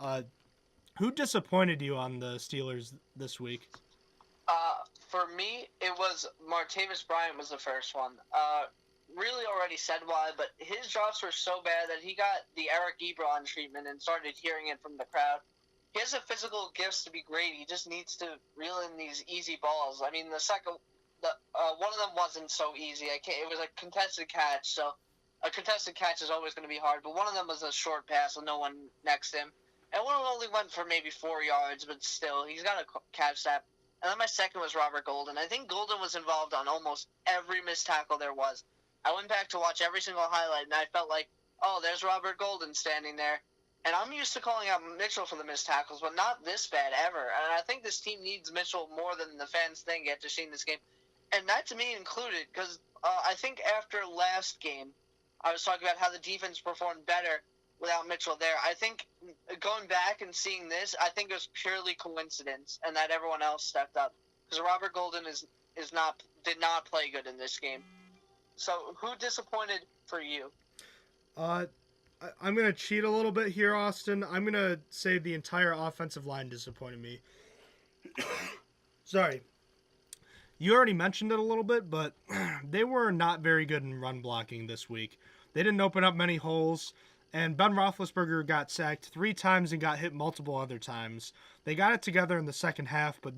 Who disappointed you on the Steelers this week? For me, it was Martavis Bryant was the first one. Really already said why, but his drops were so bad that he got the Eric Ebron treatment and started hearing it from the crowd. He has the physical gifts to be great. He just needs to reel in these easy balls. I mean, one of them wasn't so easy. It was a contested catch, so a contested catch is always going to be hard. But one of them was a short pass with no one next to him, and one only went for maybe 4 yards, but still, he's got to catch that. And then my second was Robert Gould, and I think Golden was involved on almost every missed tackle there was. I went back to watch every single highlight, and I felt like, oh, there's Robert Golden standing there. And I'm used to calling out Mitchell for the missed tackles, but not this bad ever. And I think this team needs Mitchell more than the fans think after seeing this game. And that to me included, because I think after last game, I was talking about how the defense performed better without Mitchell there. I think going back and seeing this, I think it was purely coincidence, and that everyone else stepped up. Because Robert Golden did not play good in this game. So who disappointed for you? I'm going to cheat a little bit here, Austin. I'm going to say the entire offensive line disappointed me. Sorry. You already mentioned it a little bit, but they were not very good in run blocking this week. They didn't open up many holes, and Ben Roethlisberger got sacked 3 times and got hit multiple other times. They got it together in the second half, but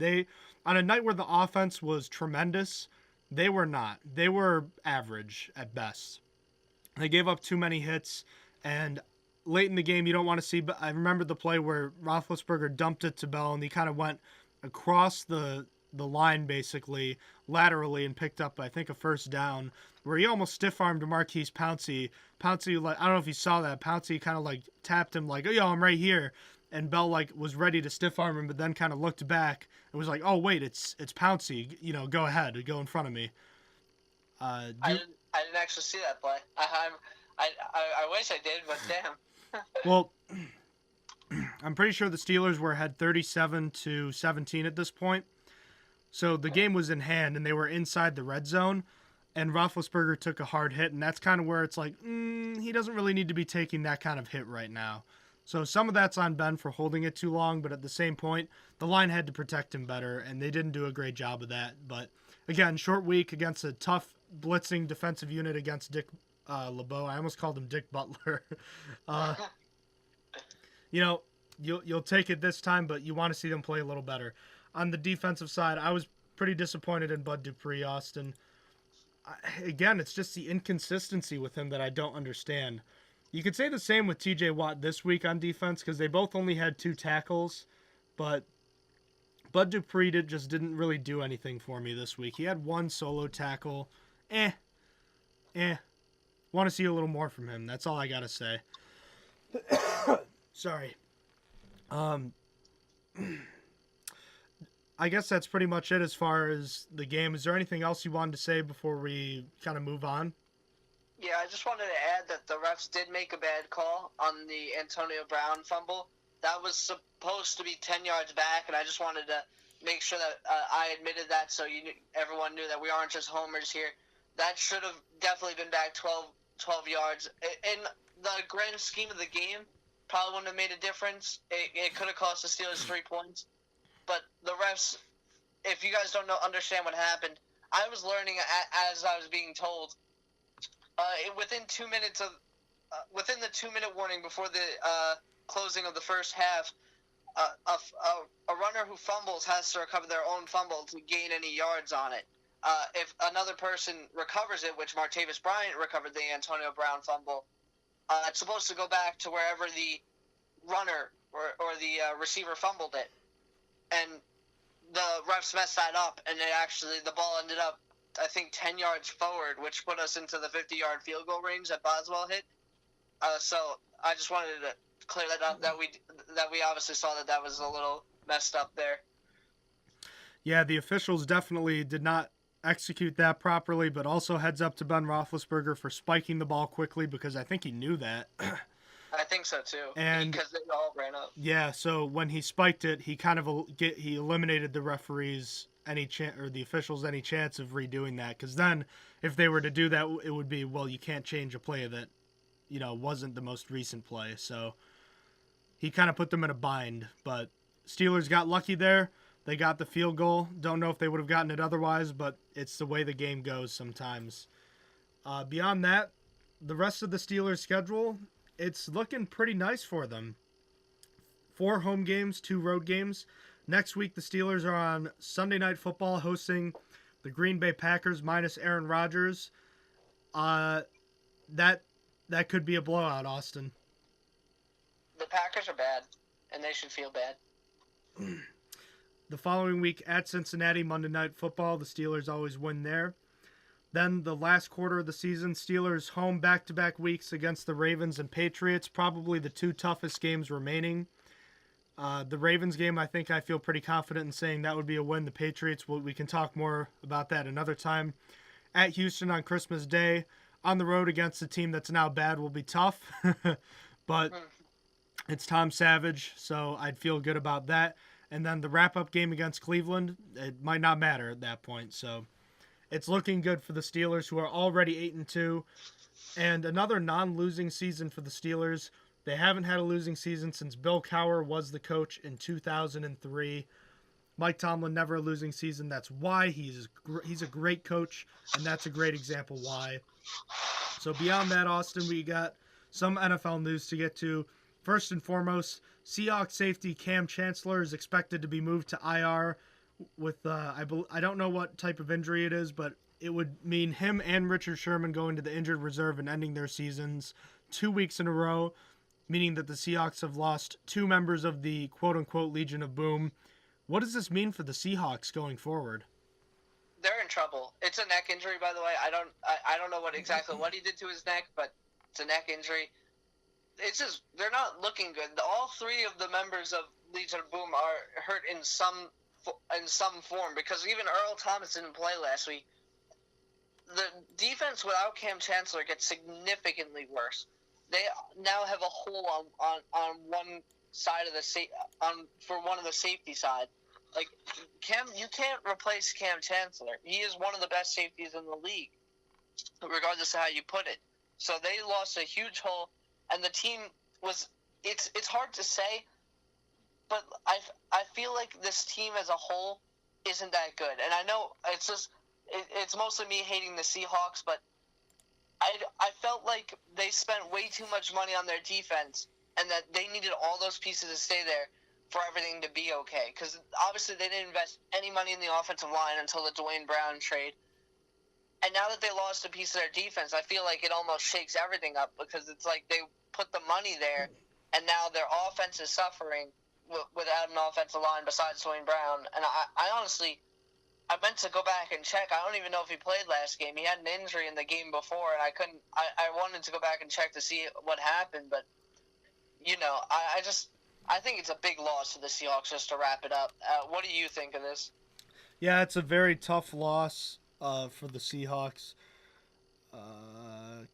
on a night where the offense was tremendous, they were not. They were average at best. They gave up too many hits, and late in the game, you don't want to see. But I remember the play where Roethlisberger dumped it to Bell, and he kind of went across the line, basically, laterally, and picked up, I think, a first down, where he almost stiff-armed Marquise Pouncey. Pouncey, I don't know if you saw that. Pouncey kind of, tapped him, like, oh, yo, I'm right here. And Bell, was ready to stiff-arm him, but then kind of looked back and was like, oh, wait, it's Pouncey. Go ahead. Go in front of me. I didn't actually see that play. I wish I did, but damn. Well, I'm pretty sure the Steelers were ahead 37-17 at this point. So the game was in hand, and they were inside the red zone, and Roethlisberger took a hard hit, and that's kind of where it's like, he doesn't really need to be taking that kind of hit right now. So some of that's on Ben for holding it too long, but at the same point, the line had to protect him better, and they didn't do a great job of that. But again, short week against a tough blitzing defensive unit against Dick LeBeau. I almost called him Dick Butler. You'll take it this time, but you want to see them play a little better. On the defensive side, I was pretty disappointed in Bud Dupree, Austin. Again, it's just the inconsistency with him that I don't understand. You could say the same with TJ Watt this week on defense because they both only had 2 tackles, but Bud Dupree didn't really do anything for me this week. He had 1 solo tackle. want to see a little more from him. That's all I got to say. Sorry. I guess that's pretty much it as far as the game. Is there anything else you wanted to say before we kind of move on? Yeah, I just wanted to add that the refs did make a bad call on the Antonio Brown fumble. That was supposed to be 10 yards back, and I just wanted to make sure that I admitted that so everyone knew that we aren't just homers here. That should have definitely been back 12 yards. In the grand scheme of the game, probably wouldn't have made a difference. It could have cost the Steelers 3 points. But the refs, if you guys don't understand what happened, I was learning as I was being told. Within the 2-minute warning before the closing of the first half, a runner who fumbles has to recover their own fumble to gain any yards on it. If another person recovers it, which Martavis Bryant recovered the Antonio Brown fumble, it's supposed to go back to wherever the runner or the receiver fumbled it. And the refs messed that up, and the ball ended up, I think, 10 yards forward, which put us into the 50-yard field goal range that Boswell hit. So I just wanted to clear that up, that we obviously saw that was a little messed up there. Yeah, the officials definitely did not execute that properly, but also heads up to Ben Roethlisberger for spiking the ball quickly because I think he knew that. I think so too, and because they all ran up. Yeah, so when he spiked it, he kind of he eliminated the referees the officials any chance of redoing that, because then if they were to do that, it would be, well, you can't change a play that wasn't the most recent play. So he kind of put them in a bind, but Steelers got lucky there. They got the field goal. Don't know if they would have gotten it otherwise, but it's the way the game goes sometimes. Beyond that, the rest of the Steelers' schedule, it's looking pretty nice for them. 4 home games, 2 road games. Next week, the Steelers are on Sunday Night Football hosting the Green Bay Packers minus Aaron Rodgers. That could be a blowout, Austin. The Packers are bad, and they should feel bad. The following week at Cincinnati, Monday Night Football, the Steelers always win there. Then the last quarter of the season, Steelers home back-to-back weeks against the Ravens and Patriots, probably the 2 toughest games remaining. The Ravens game, I feel pretty confident in saying that would be a win. The Patriots, we can talk more about that another time. At Houston on Christmas Day, on the road against a team that's now bad will be tough, but it's Tom Savage, so I'd feel good about that. And then the wrap-up game against Cleveland, it might not matter at that point, so it's looking good for the Steelers, who are already 8-2, and another non-losing season for the Steelers. They haven't had a losing season since Bill Cowher was the coach in 2003. Mike Tomlin, never a losing season. That's why he's a great coach, and that's a great example why. So beyond that, Austin, we got some NFL news to get to. First and foremost, Seahawks safety Cam Chancellor is expected to be moved to IR with, I don't know what type of injury it is, but it would mean him and Richard Sherman going to the injured reserve and ending their seasons 2 weeks in a row, meaning that the Seahawks have lost 2 members of the quote-unquote Legion of Boom. What does this mean for the Seahawks going forward? They're in trouble. It's a neck injury, by the way. I don't know exactly what he did to his neck, but it's a neck injury. It's just, they're not looking good. All 3 of the members of Legion of Boom are hurt in some form, because even Earl Thomas didn't play last week. The defense without Cam Chancellor gets significantly worse. They now have a hole on one side of for one of the safety side. Like, you can't replace Cam Chancellor. He is one of the best safeties in the league, regardless of how you put it. So they lost a huge hole, and the team was. It's hard to say, but I feel like this team as a whole isn't that good. And I know it's mostly me hating the Seahawks, but I felt like they spent way too much money on their defense, and that they needed all those pieces to stay there for everything to be okay. Because obviously they didn't invest any money in the offensive line until the Dwayne Brown trade. And now that they lost a piece of their defense, I feel like it almost shakes everything up, because it's like they put the money there, and now their offense is suffering without an offensive line besides Dwayne Brown. And I honestly, I meant to go back and check. I don't even know if he played last game. He had an injury in the game before, and I couldn't. I wanted to go back and check to see what happened, but I think it's a big loss for the Seahawks just to wrap it up. What do you think of this? Yeah, it's a very tough loss for the Seahawks.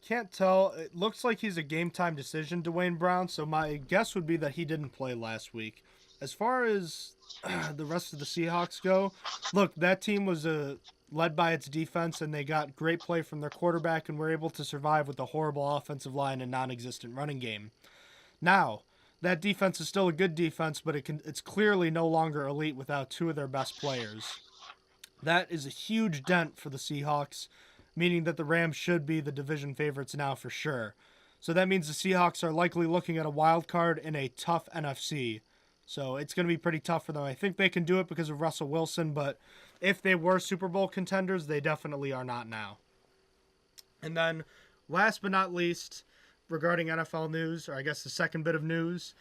Can't tell. It looks like he's a game-time decision, Dwayne Brown, so my guess would be that he didn't play last week. As far as the rest of the Seahawks go, look, that team was led by its defense, and they got great play from their quarterback and were able to survive with a horrible offensive line and non-existent running game. Now, that defense is still a good defense, but it's clearly no longer elite without two of their best players. That is a huge dent for the Seahawks, meaning that the Rams should be the division favorites now for sure. So that means the Seahawks are likely looking at a wild card in a tough NFC. So it's going to be pretty tough for them. I think they can do it because of Russell Wilson, but if they were Super Bowl contenders, they definitely are not now. And then, last but not least, regarding NFL news, or I guess the second bit of news,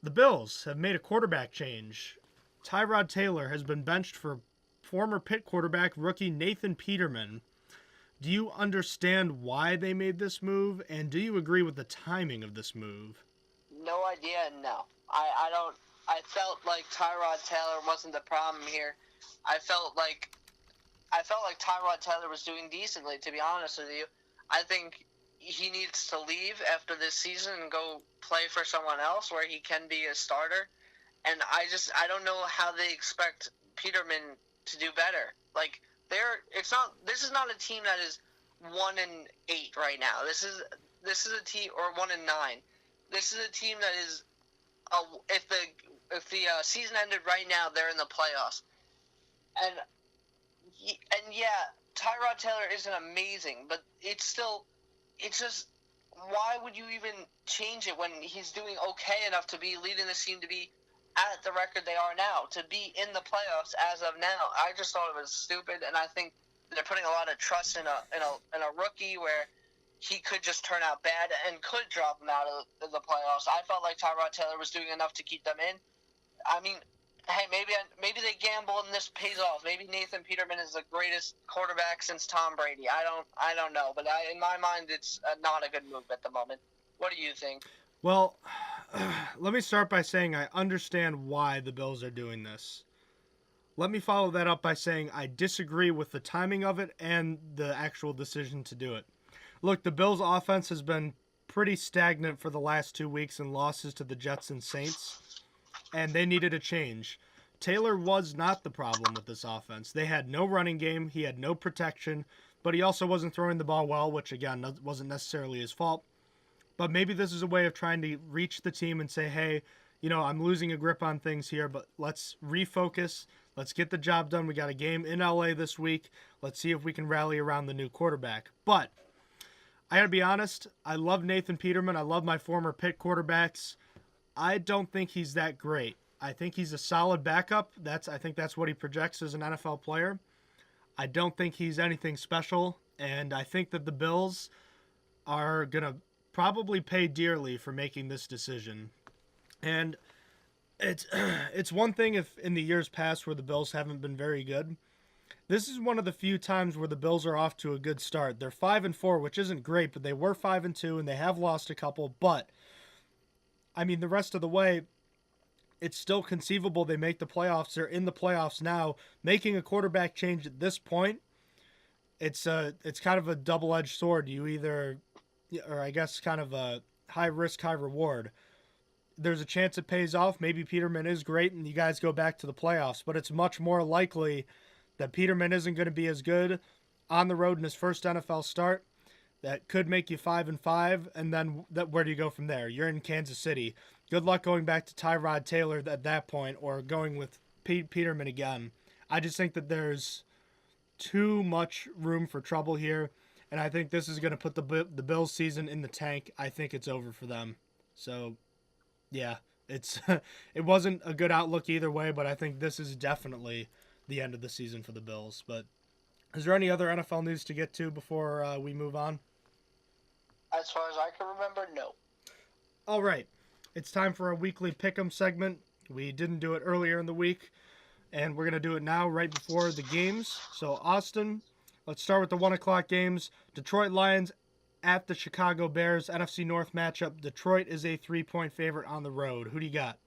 the Bills have made a quarterback change. Tyrod Taylor has been benched for former Pitt quarterback rookie Nathan Peterman. Do you understand why they made this move, and do you agree with the timing of this move? No idea, no. I don't. I felt like Tyrod Taylor wasn't the problem here. I felt like Tyrod Taylor was doing decently, to be honest with you. I think he needs to leave after this season and go play for someone else where he can be a starter. And I don't know how they expect Peterman to do better. Like, this is not a team that is 1-8 right now. This is a team, or 1-9. This is a team that is, if the season ended right now, they're in the playoffs. And yeah, Tyrod Taylor isn't amazing, but it's just, why would you even change it when he's doing okay enough to be leading the team to be at the record they are now, to be in the playoffs as of now? I just thought it was stupid, and I think they're putting a lot of trust in a rookie where he could just turn out bad and could drop them out of the playoffs. I felt like Tyrod Taylor was doing enough to keep them in. I mean, hey, maybe they gamble and this pays off. Maybe Nathan Peterman is the greatest quarterback since Tom Brady. I don't know, but in my mind, it's not a good move at the moment. What do you think? Well, let me start by saying I understand why the Bills are doing this. Let me follow that up by saying I disagree with the timing of it and the actual decision to do it. Look, the Bills' offense has been pretty stagnant for the last 2 weeks in losses to the Jets and Saints, and they needed a change. Taylor was not the problem with this offense. They had no running game, he had no protection, but he also wasn't throwing the ball well, which, again, wasn't necessarily his fault. But maybe this is a way of trying to reach the team and say, hey, I'm losing a grip on things here, but let's refocus. Let's get the job done. We got a game in LA this week. Let's see if we can rally around the new quarterback. But I got to be honest, I love Nathan Peterman. I love my former Pitt quarterbacks. I don't think he's that great. I think he's a solid backup. I think that's what he projects as an NFL player. I don't think he's anything special, and I think that the Bills are going to probably pay dearly for making this decision. And it's one thing if in the years past where the Bills haven't been very good. This is one of the few times where the Bills are off to a good start. They're 5-4, which isn't great, but they were 5-2, and they have lost a couple. But, I mean, the rest of the way, it's still conceivable they make the playoffs. They're in the playoffs now. Making a quarterback change at this point, it's kind of a double-edged sword. You either, or I guess kind of a high risk, high reward. There's a chance it pays off. Maybe Peterman is great and you guys go back to the playoffs, but it's much more likely that Peterman isn't going to be as good on the road in his first NFL start. That could make you 5-5, and then where do you go from there? You're in Kansas City. Good luck going back to Tyrod Taylor at that point, or going with Peterman again. I just think that there's too much room for trouble here, and I think this is going to put the Bills' season in the tank. I think it's over for them. So, yeah, it wasn't a good outlook either way, but I think this is definitely the end of the season for the Bills. But is there any other NFL news to get to before we move on? As far as I can remember, no. All right. It's time for our weekly pick'em segment. We didn't do it earlier in the week. and we're going to do it now right before the games. So, Austin, let's start with the 1 o'clock games. Detroit Lions at the Chicago Bears, NFC North matchup. Detroit is a 3-point favorite on the road. Who do you got?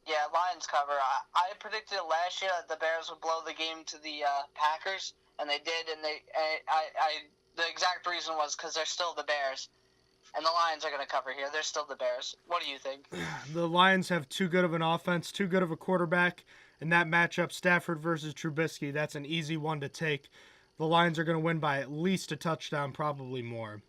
Yeah, Lions cover. I predicted last year that the Bears would blow the game to the Packers, and they did. And the exact reason was because they're still the Bears, and the Lions are going to cover here. They're still the Bears. What do you think? The Lions have too good of an offense, too good of a quarterback. In that matchup, Stafford versus Trubisky, that's an easy one to take. The Lions are going to win by at least a touchdown, probably more.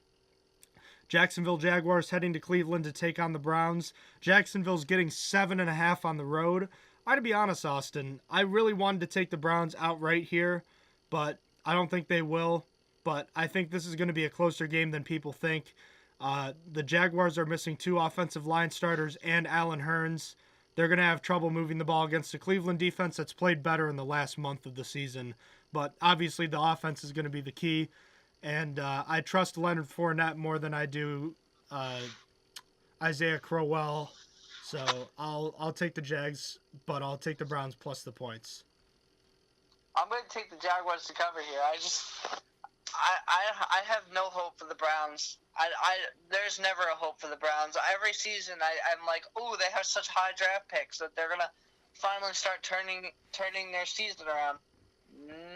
Jacksonville Jaguars heading to Cleveland to take on the Browns. Jacksonville's getting 7.5 on the road. To be honest, Austin, I really wanted to take the Browns outright here, but I don't think they will. But I think this is going to be a closer game than people think. The Jaguars are missing 2 offensive line starters and Allen Hurns. They're going to have trouble moving the ball against the Cleveland defense that's played better in the last month of the season. But obviously the offense is going to be the key. And I trust Leonard Fournette more than I do Isaiah Crowell. So I'll take the Jags, but I'll take the Browns plus the points. I'm going to take the Jaguars to cover here. I have no hope for the Browns. There's never a hope for the Browns. Every season I'm like, oh, they have such high draft picks that they're going to finally start turning their season around.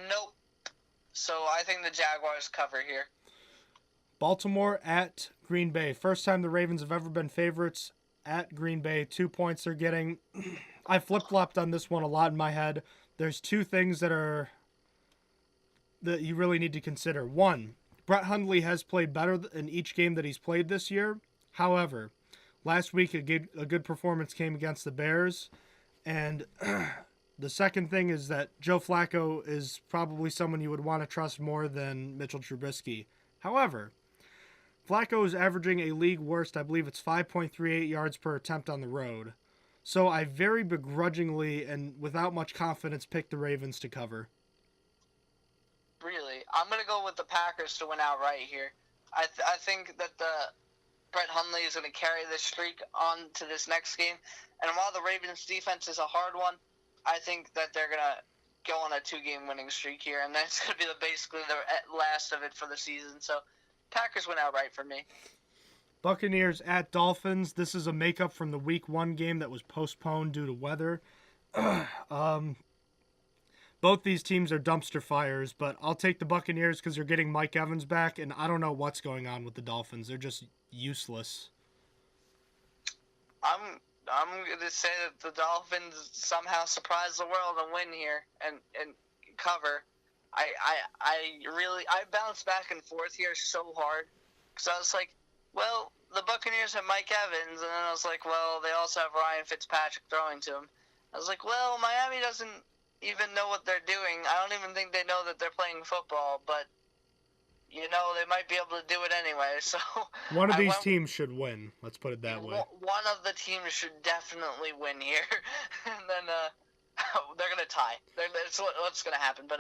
Nope. So I think the Jaguars cover here. Baltimore at Green Bay. First time the Ravens have ever been favorites at Green Bay. 2 points they're getting. I flip-flopped on this one a lot in my head. There's 2 things that you really need to consider. One, Brett Hundley has played better in each game that he's played this year. However, last week a good performance came against the Bears. And the second thing is that Joe Flacco is probably someone you would want to trust more than Mitchell Trubisky. However, Flacco is averaging a league worst, I believe it's 5.38 yards per attempt on the road. So I very begrudgingly and without much confidence picked the Ravens to cover. Really? I'm going to go with the Packers to win outright here. I think that Brett Hundley is going to carry this streak on to this next game. And while the Ravens defense is a hard one, I think that they're going to go on a 2-game winning streak here, and that's going to be basically the last of it for the season. So Packers win outright for me. Buccaneers at Dolphins. This is a makeup from the Week 1 game that was postponed due to weather. Both these teams are dumpster fires, but I'll take the Buccaneers because they're getting Mike Evans back, and I don't know what's going on with the Dolphins. They're just useless. I'm going to say that the Dolphins somehow surprise the world and win here and cover. I bounced back and forth here so hard because I was like, well, the Buccaneers have Mike Evans, and then I was like, well, they also have Ryan Fitzpatrick throwing to him. I was like, well, Miami doesn't even know what they're doing. I don't even think they know that they're playing football, but they might be able to do it anyway. So one of these teams should win. Let's put it that way. One of the teams should definitely win here, and then they're gonna tie. That's what's gonna happen. But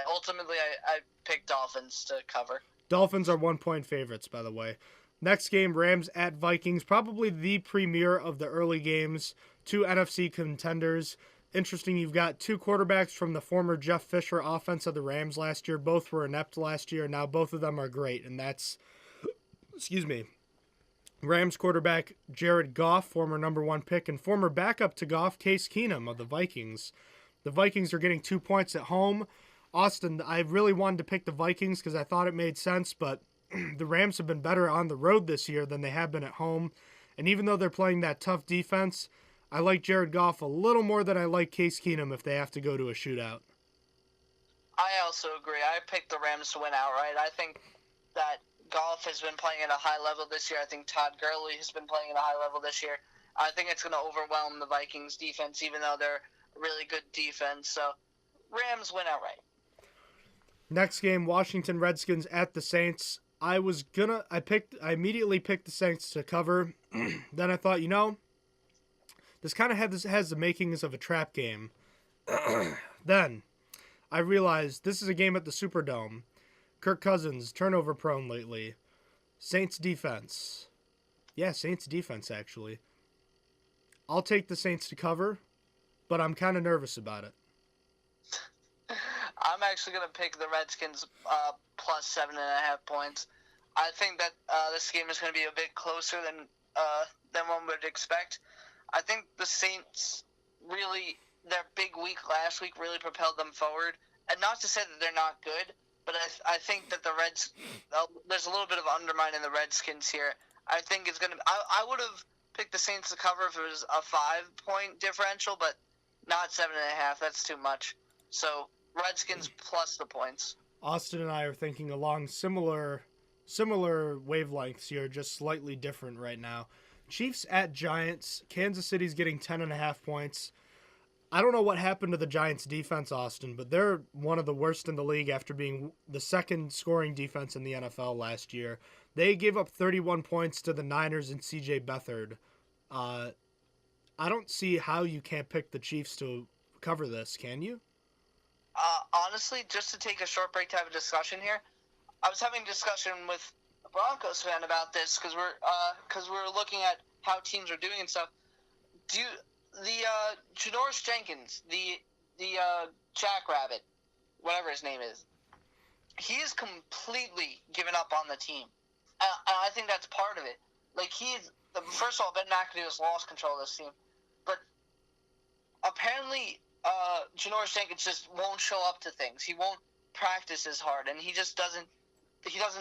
ultimately, I picked Dolphins to cover. Dolphins are 1-point favorites, by the way. Next game, Rams at Vikings. Probably the premier of the early games. 2 NFC contenders. Interesting, you've got 2 quarterbacks from the former Jeff Fisher offense of the Rams last year. Both were inept last year. Now both of them are great, and that's, Rams quarterback Jared Goff, former number 1 pick, and former backup to Goff, Case Keenum of the Vikings. The Vikings are getting 2 points at home. Austin, I really wanted to pick the Vikings because I thought it made sense, but the Rams have been better on the road this year than they have been at home. And even though they're playing that tough defense, I like Jared Goff a little more than I like Case Keenum if they have to go to a shootout. I also agree. I picked the Rams to win outright. I think that Goff has been playing at a high level this year. I think Todd Gurley has been playing at a high level this year. I think it's going to overwhelm the Vikings defense, even though they're a really good defense. So Rams win outright. Next game, Washington Redskins at the Saints. I immediately picked the Saints to cover. Then I thought, this kind of has the makings of a trap game. Then I realized this is a game at the Superdome. Kirk Cousins, turnover prone lately. Saints defense. Yeah, Saints defense, actually. I'll take the Saints to cover, but I'm kind of nervous about it. I'm actually going to pick the Redskins plus 7.5 points. I think that this game is going to be a bit closer than one would expect. I think the Saints really, their big week last week really propelled them forward. And not to say that they're not good, but I think that there's a little bit of undermining the Redskins here. I think it's going to, I would have picked the Saints to cover if it was a 5-point differential, but not 7.5. That's too much. So Redskins plus the points. Austin and I are thinking along similar wavelengths here, just slightly different right now. Chiefs at Giants. Kansas City's getting 10.5 points. I don't know what happened to the Giants' defense, Austin, but they're one of the worst in the league after being the second scoring defense in the NFL last year. They gave up 31 points to the Niners and C.J. Beathard. I don't see how you can't pick the Chiefs to cover this, can you? Honestly, just to take a short break to have a discussion here, I was having a discussion with a Broncos fan about this because we're looking at how teams are doing and stuff. Janoris Jenkins, the Jackrabbit, whatever his name is, he is completely given up on the team, and I think that's part of it. Like first of all, Ben McAdoo has lost control of this team, but apparently Janoris Jenkins just won't show up to things. He won't practice as hard, and he just doesn't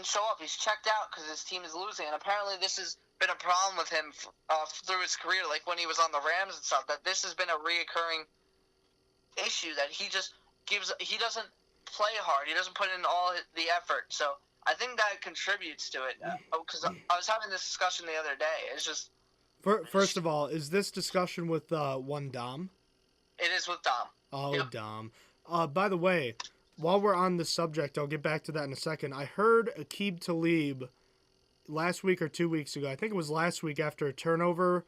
show up. He's checked out because his team is losing, and apparently this has been a problem with him through his career, like when he was on the Rams and stuff, that this has been a reoccurring issue, that he doesn't play hard. He doesn't put in all the effort. So I think that contributes to it. Because I was having this discussion the other day. It's just... First of all, is this discussion with one Dom? It is with Dom. Oh, yep. Dom. By the way, while we're on this subject, I'll get back to that in a second. I heard Aqib Talib last week or 2 weeks ago. I think it was last week, after a turnover,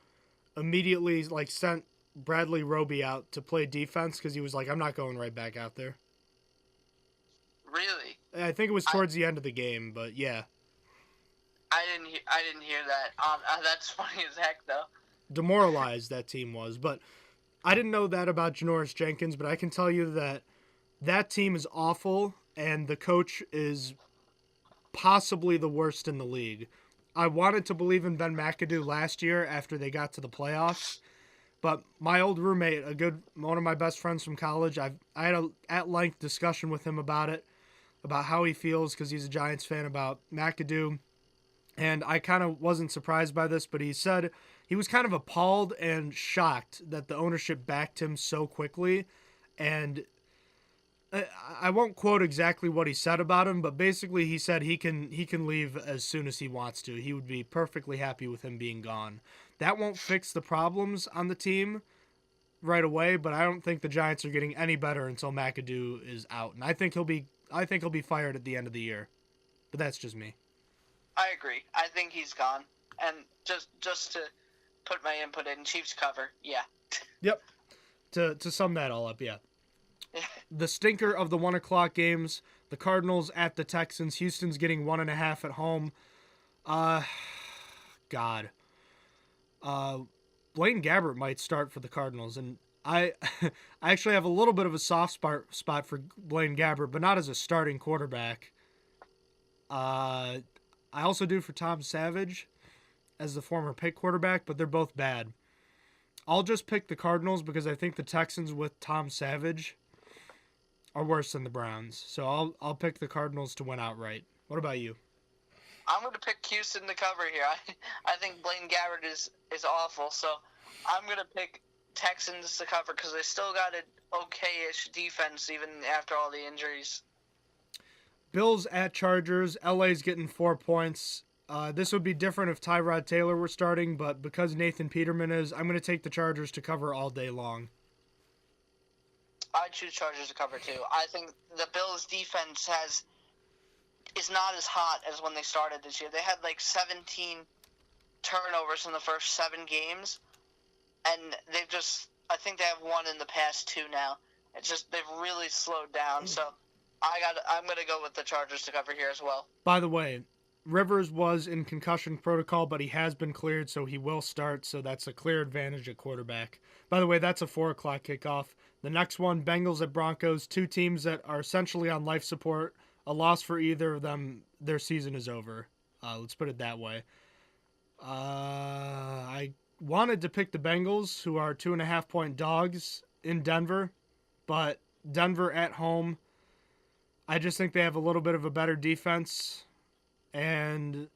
immediately sent Bradley Roby out to play defense because he was like, I'm not going right back out there. Really? I think it was towards the end of the game, but yeah. I didn't hear that. That's funny as heck, though. Demoralized that team was, but I didn't know that about Janoris Jenkins, but I can tell you that team is awful, and the coach is possibly the worst in the league. I wanted to believe in Ben McAdoo last year after they got to the playoffs, but my old roommate, one of my best friends from college, I had a at-length discussion with him about it, about how he feels, because he's a Giants fan, about McAdoo, and I kind of wasn't surprised by this, but he said he was kind of appalled and shocked that the ownership backed him so quickly, and I won't quote exactly what he said about him, but basically he said he can leave as soon as he wants to. He would be perfectly happy with him being gone. That won't fix the problems on the team right away, but I don't think the Giants are getting any better until McAdoo is out, and I think he'll be fired at the end of the year. But that's just me. I agree. I think he's gone. And just to put my input in, Chiefs cover, yeah. Yep. To sum that all up, yeah. The stinker of the 1 o'clock games, the Cardinals at the Texans. Houston's getting 1.5 at home. God. Blaine Gabbert might start for the Cardinals, and I actually have a little bit of a soft spot for Blaine Gabbert, but not as a starting quarterback. I also do for Tom Savage as the former Pitt quarterback, but they're both bad. I'll just pick the Cardinals because I think the Texans with Tom Savage are worse than the Browns. So I'll pick the Cardinals to win outright. What about you? I'm going to pick Houston to cover here. I think Blaine Gabbert is awful, so I'm going to pick Texans to cover because they still got an okay-ish defense even after all the injuries. Bills at Chargers. LA's getting 4 points. This would be different if Tyrod Taylor were starting, but because Nathan Peterman is, I'm going to take the Chargers to cover all day long. I choose Chargers to cover too. I think the Bills' defense is not as hot as when they started this year. They had 17 turnovers in the first 7 games, and I think they have one in the past 2 now. It's just they've really slowed down. So I'm going to go with the Chargers to cover here as well. By the way, Rivers was in concussion protocol, but he has been cleared, so he will start, so that's a clear advantage at quarterback. By the way, that's a 4 o'clock kickoff. The next one, Bengals at Broncos, two teams that are essentially on life support. A loss for either of them, their season is over. Let's put it that way. I wanted to pick the Bengals, who are 2.5-point dogs in Denver, but Denver at home, I just think they have a little bit of a better defense. And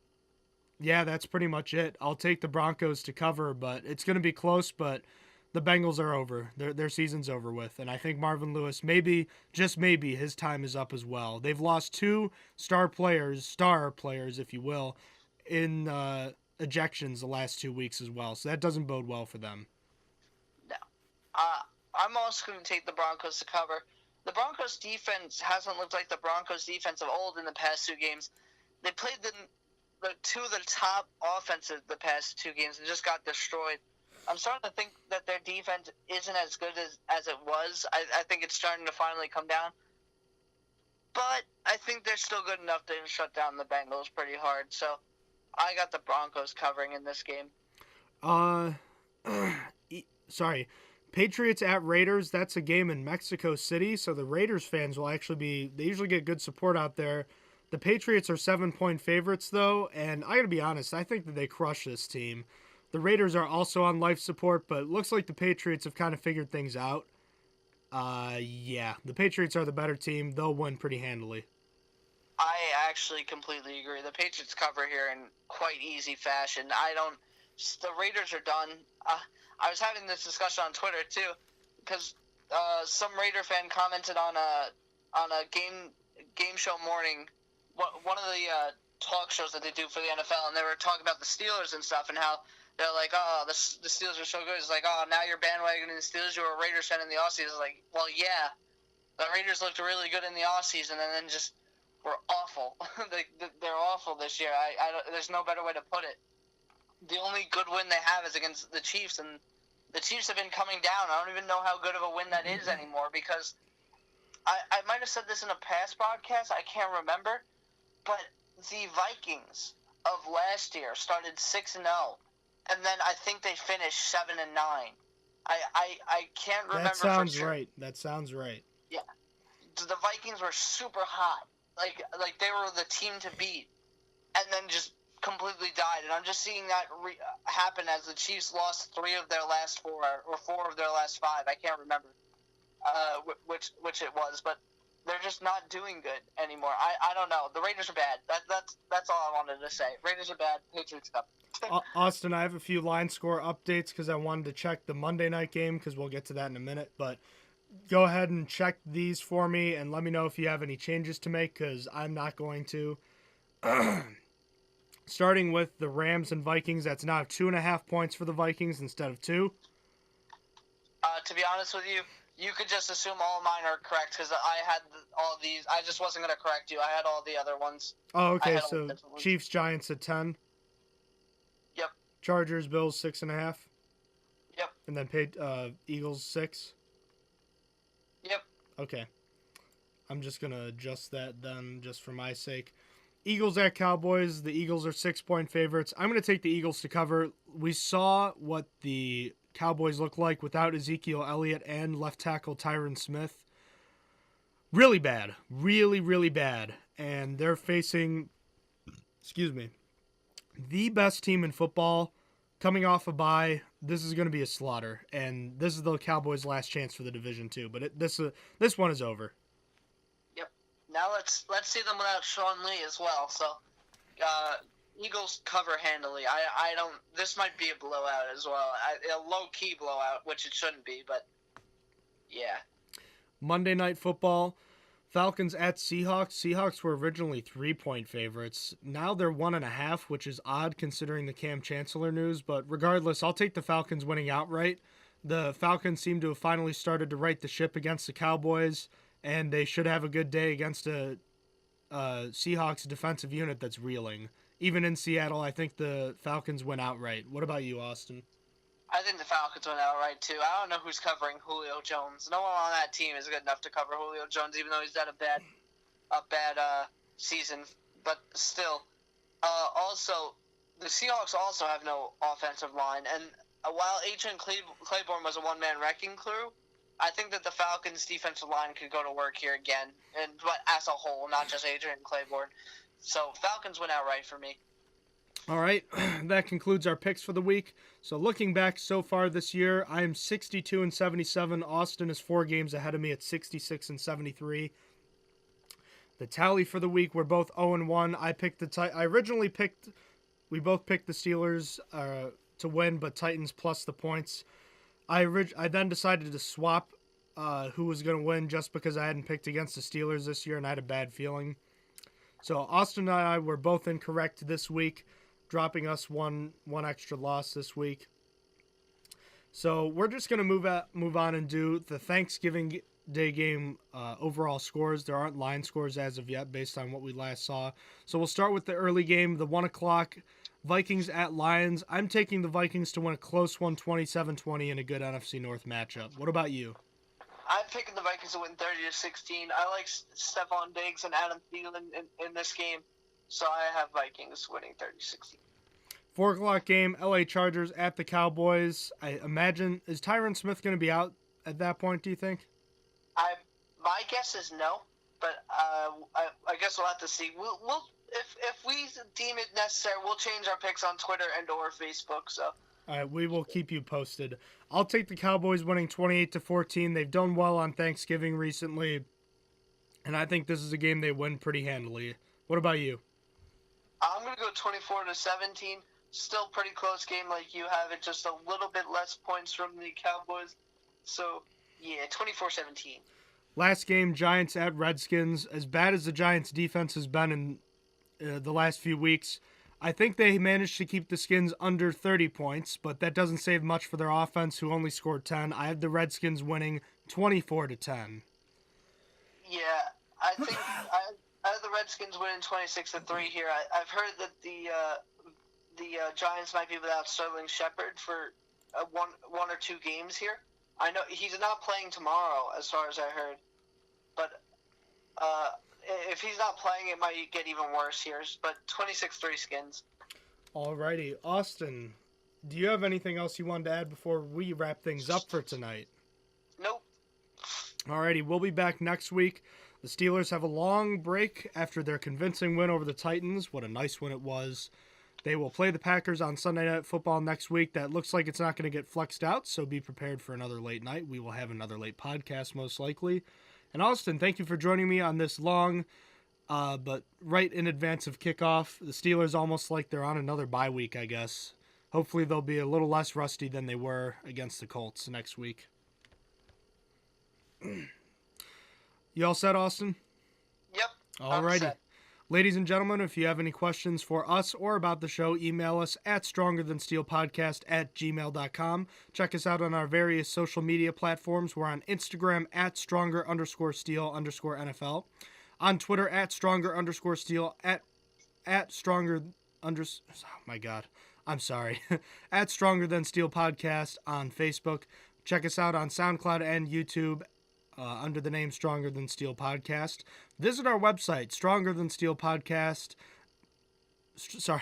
yeah, that's pretty much it. I'll take the Broncos to cover, but it's going to be close, but the Bengals are over. Their season's over with. And I think Marvin Lewis, maybe, just maybe, his time is up as well. They've lost two star players, if you will, in ejections the last 2 weeks as well. So that doesn't bode well for them. No. I'm also going to take the Broncos to cover. The Broncos defense hasn't looked like the Broncos defense of old in the past 2 games. They played the two of the top offenses the past 2 games and just got destroyed. I'm starting to think that their defense isn't as good as it was. I think it's starting to finally come down. But I think they're still good enough to shut down the Bengals pretty hard. So I got the Broncos covering in this game. Sorry. Patriots at Raiders, that's a game in Mexico City, so the Raiders fans will actually they usually get good support out there. The Patriots are 7-point favorites, though, and I gotta be honest, I think that they crush this team. The Raiders are also on life support, but it looks like the Patriots have kind of figured things out. Yeah, the Patriots are the better team. They'll win pretty handily. I actually completely agree. The Patriots cover here in quite easy fashion. The Raiders are done. I was having this discussion on Twitter too, because some Raider fan commented on a game show morning, one of the talk shows that they do for the NFL, and they were talking about the Steelers and stuff, and how they're like, oh, the Steelers are so good. It's like, oh, now you're bandwagoning the Steelers. You were a Raiders fan in the offseason. It's like, well, yeah, the Raiders looked really good in the offseason, and then just were awful. They're awful this year. There's no better way to put it. The only good win they have is against the Chiefs, and the Chiefs have been coming down. I don't even know how good of a win that is anymore, because I might have said this in a past broadcast. I can't remember, but the Vikings of last year started 6-0, and then I think they finished 7-9. I can't remember. That sounds for sure. right. That sounds right. Yeah, the Vikings were super hot. Like they were the team to beat, and then just completely died. And I'm just seeing that happen as the Chiefs lost 3 of their last 4 or 4 of their last 5. I can't remember which it was, but they're just not doing good anymore. I don't know. The Raiders are bad. That's all I wanted to say. Raiders are bad. Patriots up. Austin, I have a few line score updates because I wanted to check the Monday night game, because we'll get to that in a minute. But go ahead and check these for me and let me know if you have any changes to make, because I'm not going to. Starting with the Rams and Vikings, that's now 2.5 points for the Vikings instead of 2. To be honest with you, you could just assume all mine are correct, because I had all these. I just wasn't going to correct you. I had all the other ones. Oh, okay. So Chiefs, Giants at 10. Yep. Chargers, Bills 6.5. Yep. And then Eagles 6. Yep. Okay. I'm just going to adjust that then, just for my sake. Eagles at Cowboys. The Eagles are 6-point favorites. I'm going to take the Eagles to cover. We saw what the Cowboys look like without Ezekiel Elliott and left tackle Tyron Smith. Really bad. Really, really bad. And they're facing, the best team in football coming off a bye. This is going to be a slaughter. And this is the Cowboys' last chance for the division too. But this one is over. Now let's see them without Sean Lee as well. So, Eagles cover handily. I don't. This might be a blowout as well. A low key blowout, which it shouldn't be, but yeah. Monday Night Football, Falcons at Seahawks. Seahawks were originally 3-point favorites. Now they're 1.5, which is odd considering the Cam Chancellor news. But regardless, I'll take the Falcons winning outright. The Falcons seem to have finally started to right the ship against the Cowboys, and they should have a good day against a Seahawks defensive unit that's reeling. Even in Seattle, I think the Falcons win outright. What about you, Austin? I think the Falcons win outright, too. I don't know who's covering Julio Jones. No one on that team is good enough to cover Julio Jones, even though he's had a bad season. But still. Also, the Seahawks also have no offensive line. And while Adrian Claiborne was a one-man wrecking crew, I think that the Falcons' defensive line could go to work here again, but as a whole, not just Adrian Claiborne. So Falcons win outright for me. All right, that concludes our picks for the week. So looking back so far this year, I am 62-77. Austin is 4 games ahead of me at 66-73. The tally for the week, we're both 0-1. We both picked the Steelers to win, but Titans plus the points. I then decided to swap who was going to win just because I hadn't picked against the Steelers this year and I had a bad feeling. So Austin and I were both incorrect this week, dropping us one extra loss this week. So we're just going to move on and do the Thanksgiving Day game overall scores. There aren't line scores as of yet based on what we last saw. So we'll start with the early game, the 1 o'clock Vikings at Lions. I'm taking the Vikings to win a close one, 27-20 in a good NFC North matchup. What about you? I'm picking the Vikings to win 30-16. I like Stephon Diggs and Adam Thielen in this game, so I have Vikings winning 30-16. 4 o'clock game, LA Chargers at the Cowboys. I imagine, is Tyron Smith going to be out at that point, do you think? My guess is no, but I guess we'll have to see. We'll if we deem it necessary, we'll change our picks on Twitter and or Facebook. So. All right, we will keep you posted. I'll take the Cowboys winning 28-14. They've done well on Thanksgiving recently, and I think this is a game they win pretty handily. What about you? I'm going to go 24-17. Still pretty close game like you have it, just a little bit less points from the Cowboys. So, yeah, 24-17. Last game, Giants at Redskins. As bad as the Giants' defense has been in the last few weeks, I think they managed to keep the Skins under 30 points, but that doesn't save much for their offense, who only scored 10. I have the Redskins winning 24-10. Yeah, I think I have the Redskins winning 26-3 here. I've heard that the Giants might be without Sterling Shepard for one or two games here. I know he's not playing tomorrow, as far as I heard, but if he's not playing, it might get even worse here. But 26-3 Skins. Alrighty, Austin, do you have anything else you wanted to add before we wrap things up for tonight? Nope. Alrighty, we'll be back next week. The Steelers have a long break after their convincing win over the Titans. What a nice win it was. They will play the Packers on Sunday Night Football next week. That looks like it's not going to get flexed out, so be prepared for another late night. We will have another late podcast most likely. And Austin, thank you for joining me on this long, but right in advance of kickoff. The Steelers almost like they're on another bye week, I guess. Hopefully they'll be a little less rusty than they were against the Colts next week. You all set, Austin? Yep. Alrighty. Ladies and gentlemen, if you have any questions for us or about the show, email us at strongerthansteelpodcast@gmail.com. Check us out on our various social media platforms. We're on Instagram at @stronger_steel_NFL. On Twitter at @stronger_steel, at stronger under... Oh my God. I'm sorry. At Stronger Than Steel Podcast on Facebook. Check us out on SoundCloud and YouTube under the name Stronger Than Steel Podcast. Visit our website, Stronger Than Steel Podcast. Sorry,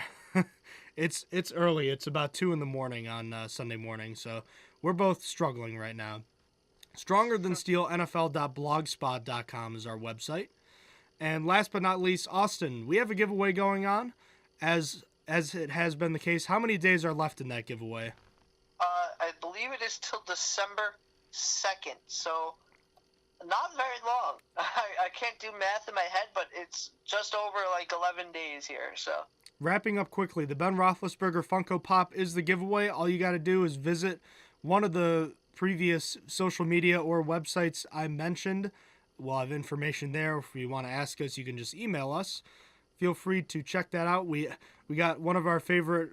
it's early. It's about 2 in the morning on Sunday morning, so we're both struggling right now. StrongerThanSteelNFL.blogspot.com is our website. And last but not least, Austin, we have a giveaway going on, as it has been the case. How many days are left in that giveaway? I believe it is till December 2nd, so not very long. I can't do math in my head, but it's just over like 11 days here. So wrapping up quickly, the Ben Roethlisberger Funko Pop is the giveaway. All you got to do is visit one of the previous social media or websites I mentioned. We'll have information there. If you want to ask us, you can just email us. Feel free to check that out. We got one of our favorite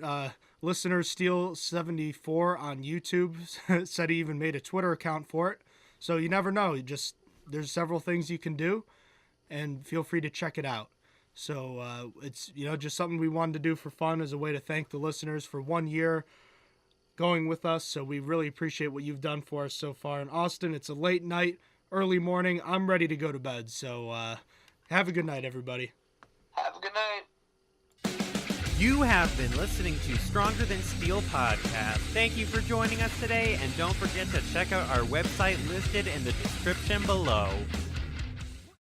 listeners, Steel74 on YouTube, said he even made a Twitter account for it. So you never know. There's several things you can do, and feel free to check it out. So it's just something we wanted to do for fun as a way to thank the listeners for 1 year going with us. So we really appreciate what you've done for us so far. In Austin, it's a late night, early morning. I'm ready to go to bed. So have a good night, everybody. Have a good night. You have been listening to Stronger Than Steel podcast. Thank you for joining us today, and don't forget to check out our website listed in the description below.